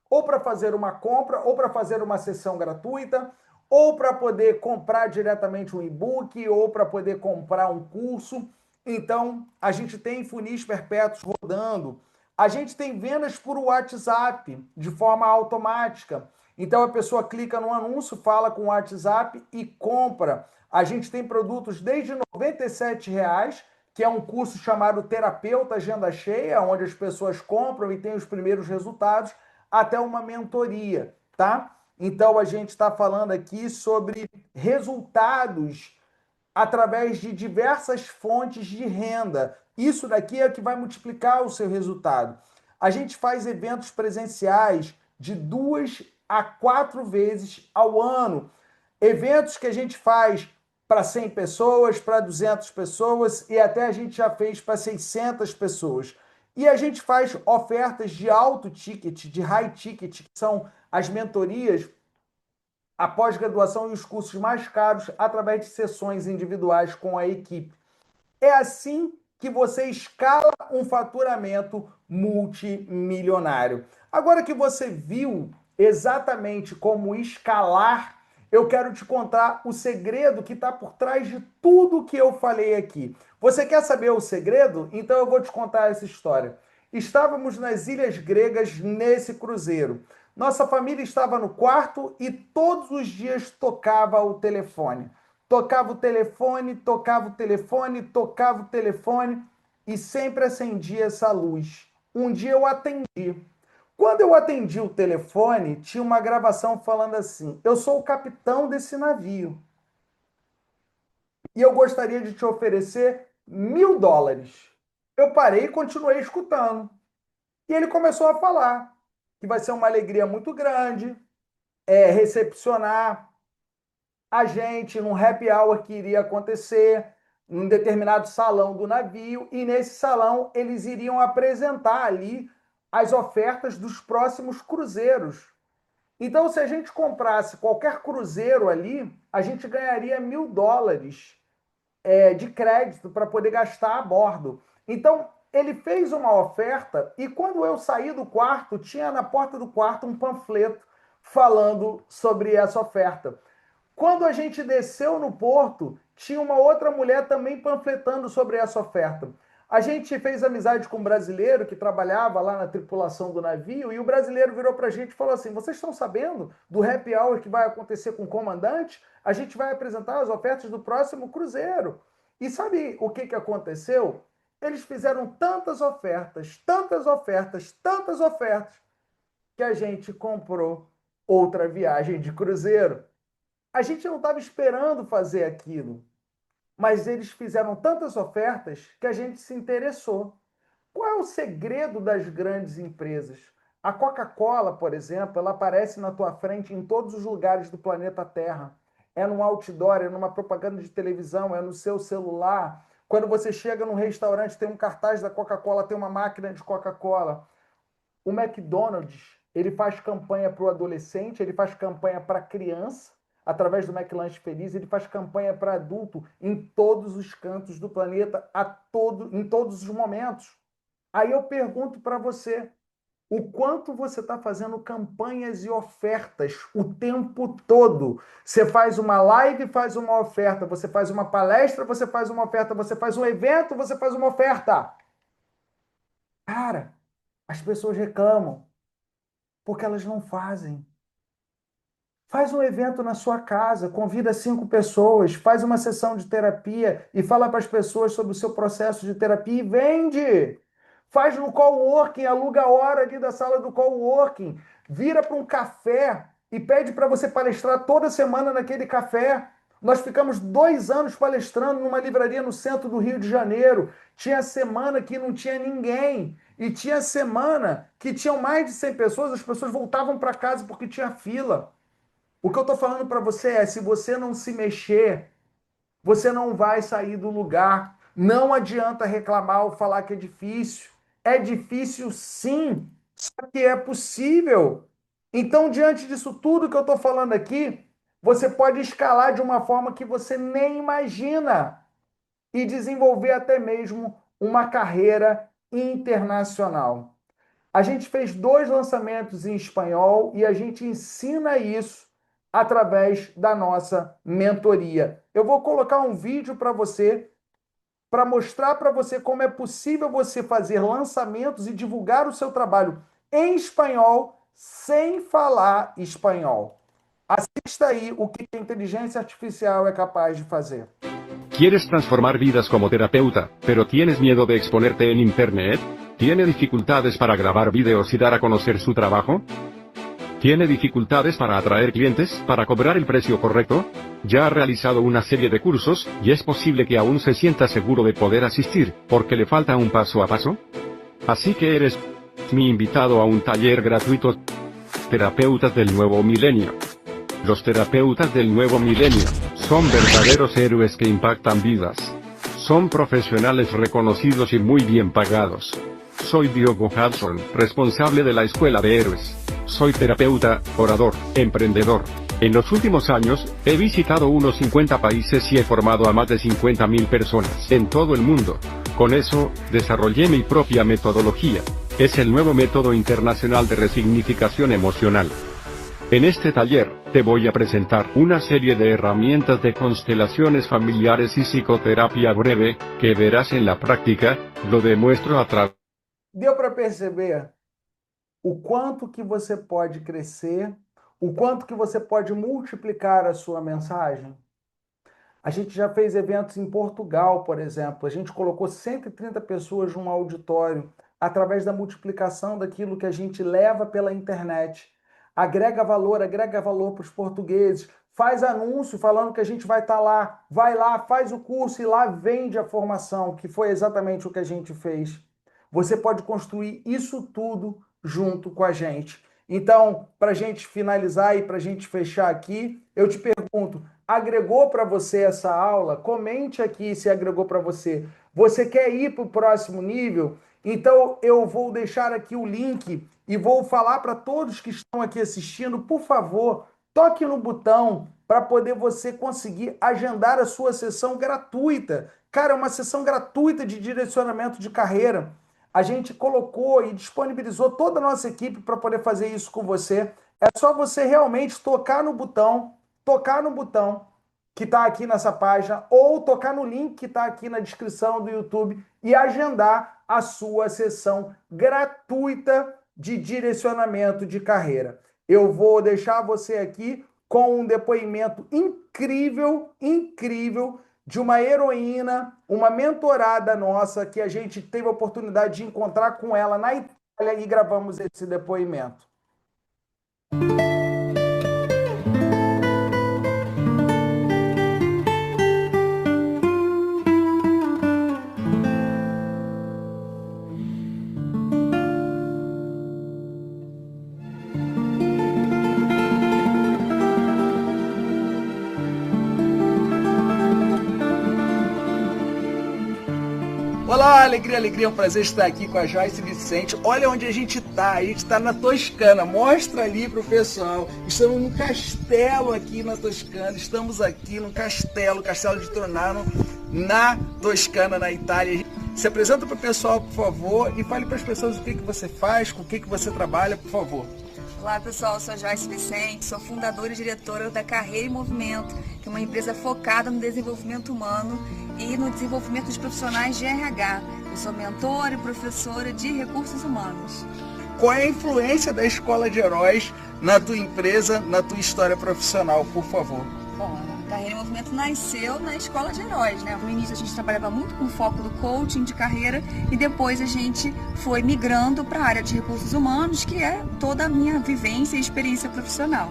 ou para fazer uma compra, ou para fazer uma sessão gratuita, ou para poder comprar diretamente um e-book, ou para poder comprar um curso. Então, a gente tem funis perpétuos rodando. A gente tem vendas por WhatsApp de forma automática. Então, a pessoa clica no anúncio, fala com o WhatsApp e compra. A gente tem produtos desde R$ 97,00, que é um curso chamado Terapeuta Agenda Cheia, onde as pessoas compram e têm os primeiros resultados, até uma mentoria, tá? Então, a gente está falando aqui sobre resultados através de diversas fontes de renda. Isso daqui é o que vai multiplicar o seu resultado. A gente faz eventos presenciais de 2 a 4 vezes ao ano. Eventos que a gente faz para 100 pessoas, para 200 pessoas e até a gente já fez para 600 pessoas. E a gente faz ofertas de alto ticket, de high ticket, que são as mentorias, a pós-graduação e os cursos mais caros através de sessões individuais com a equipe. É assim que você escala um faturamento multimilionário. Agora que você viu exatamente como escalar, eu quero te contar o segredo que está por trás de tudo que eu falei aqui. Você quer saber o segredo? Então eu vou te contar essa história. Estávamos nas Ilhas Gregas nesse cruzeiro. Nossa família estava no quarto e todos os dias tocava o telefone. Tocava o telefone, tocava o telefone, tocava o telefone e sempre acendia essa luz. Um dia eu atendi. Quando eu atendi o telefone, tinha uma gravação falando assim: eu sou o capitão desse navio e eu gostaria de te oferecer $1.000. Eu parei e continuei escutando. E ele começou a falar que vai ser uma alegria muito grande recepcionar a gente num happy hour que iria acontecer num determinado salão do navio, e nesse salão eles iriam apresentar ali as ofertas dos próximos cruzeiros. Então, se a gente comprasse qualquer cruzeiro ali, a gente ganharia $1.000 de crédito para poder gastar a bordo. Então, ele fez uma oferta e quando eu saí do quarto, tinha na porta do quarto um panfleto falando sobre essa oferta. Quando a gente desceu no porto, tinha uma outra mulher também panfletando sobre essa oferta. A gente fez amizade com um brasileiro que trabalhava lá na tripulação do navio e o brasileiro virou para a gente e falou assim: vocês estão sabendo do happy hour que vai acontecer com o comandante? A gente vai apresentar as ofertas do próximo cruzeiro. E sabe o que aconteceu? Eles fizeram tantas ofertas, tantas ofertas, tantas ofertas, que a gente comprou outra viagem de cruzeiro. A gente não estava esperando fazer aquilo, mas eles fizeram tantas ofertas que a gente se interessou. Qual é o segredo das grandes empresas? A Coca-Cola, por exemplo, ela aparece na tua frente em todos os lugares do planeta Terra. É num outdoor, é numa propaganda de televisão, é no seu celular. Quando você chega num restaurante, tem um cartaz da Coca-Cola, tem uma máquina de Coca-Cola. O McDonald's, ele faz campanha para o adolescente, ele faz campanha para a criança, através do McLanche Feliz, ele faz campanha para adulto em todos os cantos do planeta, em todos os momentos. Aí eu pergunto para você, o quanto você está fazendo campanhas e ofertas o tempo todo? Você faz uma live, faz uma oferta. Você faz uma palestra, você faz uma oferta. Você faz um evento, você faz uma oferta. Cara, as pessoas reclamam porque elas não fazem. Faz um evento na sua casa, convida 5 pessoas, faz uma sessão de terapia e fala para as pessoas sobre o seu processo de terapia e vende. Faz no coworking, aluga a hora ali da sala do coworking, vira para um café e pede para você palestrar toda semana naquele café. Nós ficamos 2 anos palestrando numa livraria no centro do Rio de Janeiro. Tinha semana que não tinha ninguém. E tinha semana que tinham mais de 100 pessoas, as pessoas voltavam para casa porque tinha fila. O que eu estou falando para você é, se você não se mexer, você não vai sair do lugar. Não adianta reclamar ou falar que é difícil. É difícil sim, só que é possível. Então, diante disso tudo que eu estou falando aqui, você pode escalar de uma forma que você nem imagina e desenvolver até mesmo uma carreira internacional. A gente fez 2 lançamentos em espanhol e a gente ensina isso através da nossa mentoria. Eu vou colocar um vídeo para você, para mostrar para você como é possível você fazer lançamentos e divulgar o seu trabalho em espanhol sem falar espanhol. Assista aí o que a inteligência artificial é capaz de fazer. ¿Quieres transformar vidas como terapeuta, pero tienes miedo de exponerte en Internet? ¿Tiene dificultades para grabar vídeos y dar a conocer su trabajo? ¿Tiene dificultades para atraer clientes, para cobrar el precio correcto? Ya ha realizado una serie de cursos, y es posible que aún se sienta seguro de poder asistir, porque le falta un paso a paso. Así que eres mi invitado a un taller gratuito. Terapeutas del Nuevo Milenio. Los terapeutas del Nuevo Milenio son verdaderos héroes que impactan vidas. Son profesionales reconocidos y muy bien pagados. Soy Diogo Hudson, responsable de la Escuela de Héroes. Soy terapeuta, orador, emprendedor. En los últimos años, he visitado unos 50 países y he formado a más de 50.000 personas en todo el mundo. Con eso, desarrollé mi propia metodología. Es el nuevo método internacional de resignificación emocional. En este taller, te voy a presentar una serie de herramientas de constelaciones familiares y psicoterapia breve, que verás en la práctica, lo demuestro a través. Deu para perceber o quanto que você pode crescer, o quanto que você pode multiplicar a sua mensagem? A gente já fez eventos em Portugal, por exemplo. A gente colocou 130 pessoas num auditório através da multiplicação daquilo que a gente leva pela internet. Agrega valor para os portugueses, faz anúncio falando que a gente vai estar lá, vai lá, faz o curso e lá vende a formação, que foi exatamente o que a gente fez. Você pode construir isso tudo junto com a gente. Então, para a gente finalizar e para a gente fechar aqui, eu te pergunto, agregou para você essa aula? Comente aqui se agregou para você. Você quer ir para o próximo nível? Então, eu vou deixar aqui o link e vou falar para todos que estão aqui assistindo, por favor, toque no botão para poder você conseguir agendar a sua sessão gratuita. Cara, é uma sessão gratuita de direcionamento de carreira. A gente colocou e disponibilizou toda a nossa equipe para poder fazer isso com você. É só você realmente tocar no botão que está aqui nessa página, ou tocar no link que está aqui na descrição do YouTube e agendar a sua sessão gratuita de direcionamento de carreira. Eu vou deixar você aqui com um depoimento incrível de uma heroína, uma mentorada nossa, que a gente teve a oportunidade de encontrar com ela na Itália e gravamos esse depoimento. Olá, alegria, é um prazer estar aqui com a Joyce Vicente. Olha onde a gente está na Toscana, mostra ali pro pessoal. Estamos num castelo aqui na Toscana, estamos aqui no castelo de Tronano, na Toscana, na Itália. Se apresenta pro pessoal, por favor, e fale para as pessoas o que você faz, com o que você trabalha, por favor. Olá pessoal, eu sou a Joyce Vicente, sou fundadora e diretora da Carreira em Movimento, que é uma empresa focada no desenvolvimento humano e no desenvolvimento dos profissionais de RH. Eu sou mentora e professora de recursos humanos. Qual é a influência da Escola de Heróis na tua empresa, na tua história profissional, por favor? Bom, a Carreira em Movimento nasceu na Escola de Heróis, né? No início a gente trabalhava muito com foco do coaching de carreira e depois a gente foi migrando para a área de recursos humanos, que é toda a minha vivência e experiência profissional.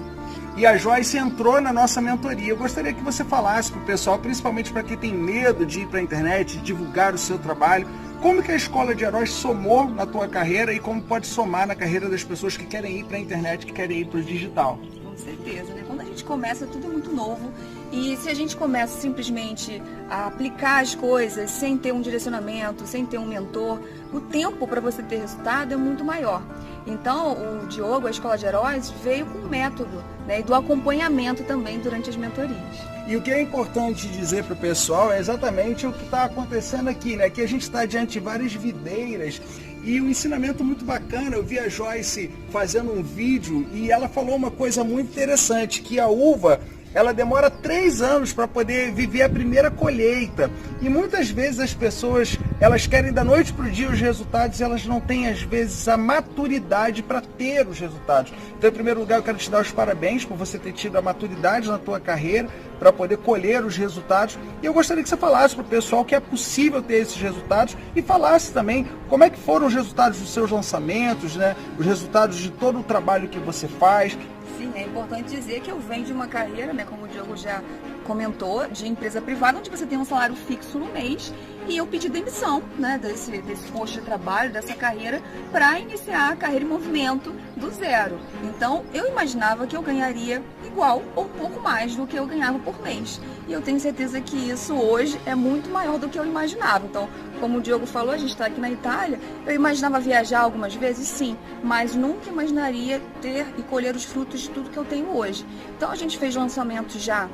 E a Joyce entrou na nossa mentoria. Eu gostaria que você falasse para o pessoal, principalmente para quem tem medo de ir para a internet, de divulgar o seu trabalho, como que a Escola de Heróis somou na tua carreira e como pode somar na carreira das pessoas que querem ir para a internet, que querem ir para o digital. Com certeza, né? Quando a gente começa, tudo é muito novo. E se a gente começa simplesmente a aplicar as coisas sem ter um direcionamento, sem ter um mentor, o tempo para você ter resultado é muito maior. Então, o Diogo, a Escola de Heróis, veio com um método, né, e do acompanhamento também durante as mentorias. E o que é importante dizer para o pessoal é exatamente o que está acontecendo aqui, né? Que a gente está diante de várias videiras e um ensinamento muito bacana. Eu vi a Joyce fazendo um vídeo e ela falou uma coisa muito interessante, que a uva ela demora 3 anos para poder viver a primeira colheita. E muitas vezes as pessoas, elas querem da noite para o dia os resultados e elas não têm, às vezes, a maturidade para ter os resultados. Então, em primeiro lugar, eu quero te dar os parabéns por você ter tido a maturidade na tua carreira para poder colher os resultados. E eu gostaria que você falasse para o pessoal que é possível ter esses resultados e falasse também como é que foram os resultados dos seus lançamentos, né? Os resultados de todo o trabalho que você faz. Sim, é importante dizer que eu venho de uma carreira, né, como o Diogo já comentou, de empresa privada, onde você tem um salário fixo no mês, e eu pedi demissão, né, desse posto de trabalho, dessa carreira, para iniciar a carreira em movimento do zero. Então, eu imaginava que eu ganharia igual ou um pouco mais do que eu ganhava por mês. E eu tenho certeza que isso hoje é muito maior do que eu imaginava. Então, como o Diogo falou, a gente está aqui na Itália, eu imaginava viajar algumas vezes, sim, mas nunca imaginaria ter e colher os frutos de tudo que eu tenho hoje. Então, a gente fez lançamentos já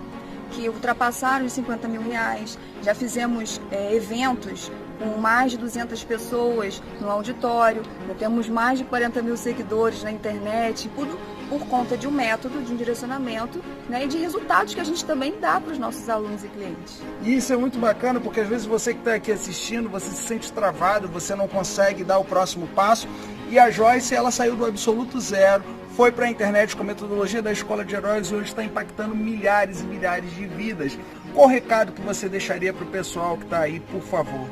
que ultrapassaram os 50 mil reais, já fizemos eventos com mais de 200 pessoas no auditório, já temos mais de 40 mil seguidores na internet, tudo por conta de um método, de um direcionamento, né, e de resultados que a gente também dá para os nossos alunos e clientes. E isso é muito bacana, porque às vezes você que está aqui assistindo, você se sente travado, você não consegue dar o próximo passo, e a Joyce, ela saiu do absoluto zero, foi para a internet com a metodologia da Escola de Heróis e hoje está impactando milhares e milhares de vidas. Qual o recado que você deixaria para o pessoal que está aí, por favor?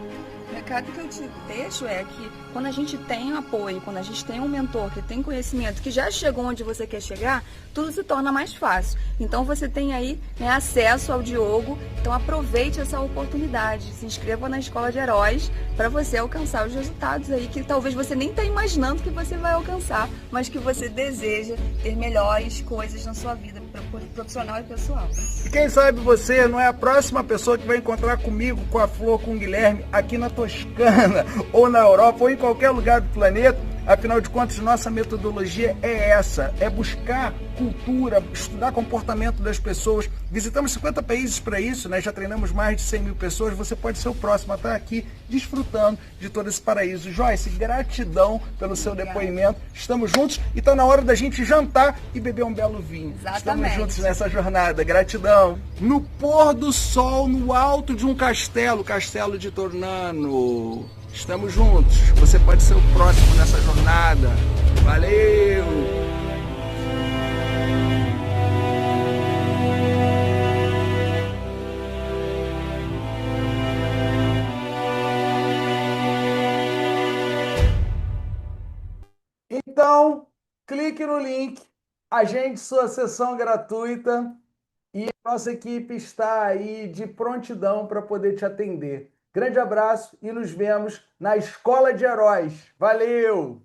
O recado que eu te deixo é que quando a gente tem apoio, quando a gente tem um mentor que tem conhecimento, que já chegou onde você quer chegar, tudo se torna mais fácil. Então você tem aí, né, acesso ao Diogo, então aproveite essa oportunidade, se inscreva na Escola de Heróis para você alcançar os resultados aí que talvez você nem está imaginando que você vai alcançar, mas que você deseja ter melhores coisas na sua vida profissional e pessoal. E quem sabe você não é a próxima pessoa que vai encontrar comigo, com a Flor, com o Guilherme, aqui na Toscana, ou na Europa, ou em qualquer lugar do planeta. Afinal de contas, nossa metodologia é essa, é buscar cultura, estudar comportamento das pessoas. Visitamos 50 países para isso, né? Já treinamos mais de 100 mil pessoas. Você pode ser o próximo a estar aqui desfrutando de todo esse paraíso. Joyce, gratidão pelo seu depoimento. Estamos juntos e está na hora da gente jantar e beber um belo vinho. Exatamente. Estamos juntos nessa jornada. Gratidão. No pôr do sol, no alto de um castelo, Castelo de Tornano. Estamos juntos. Você pode ser o próximo nessa jornada. Valeu! Então, clique no link, agende sua sessão gratuita e a nossa equipe está aí de prontidão para poder te atender. Grande abraço e nos vemos na Escola de Heróis. Valeu!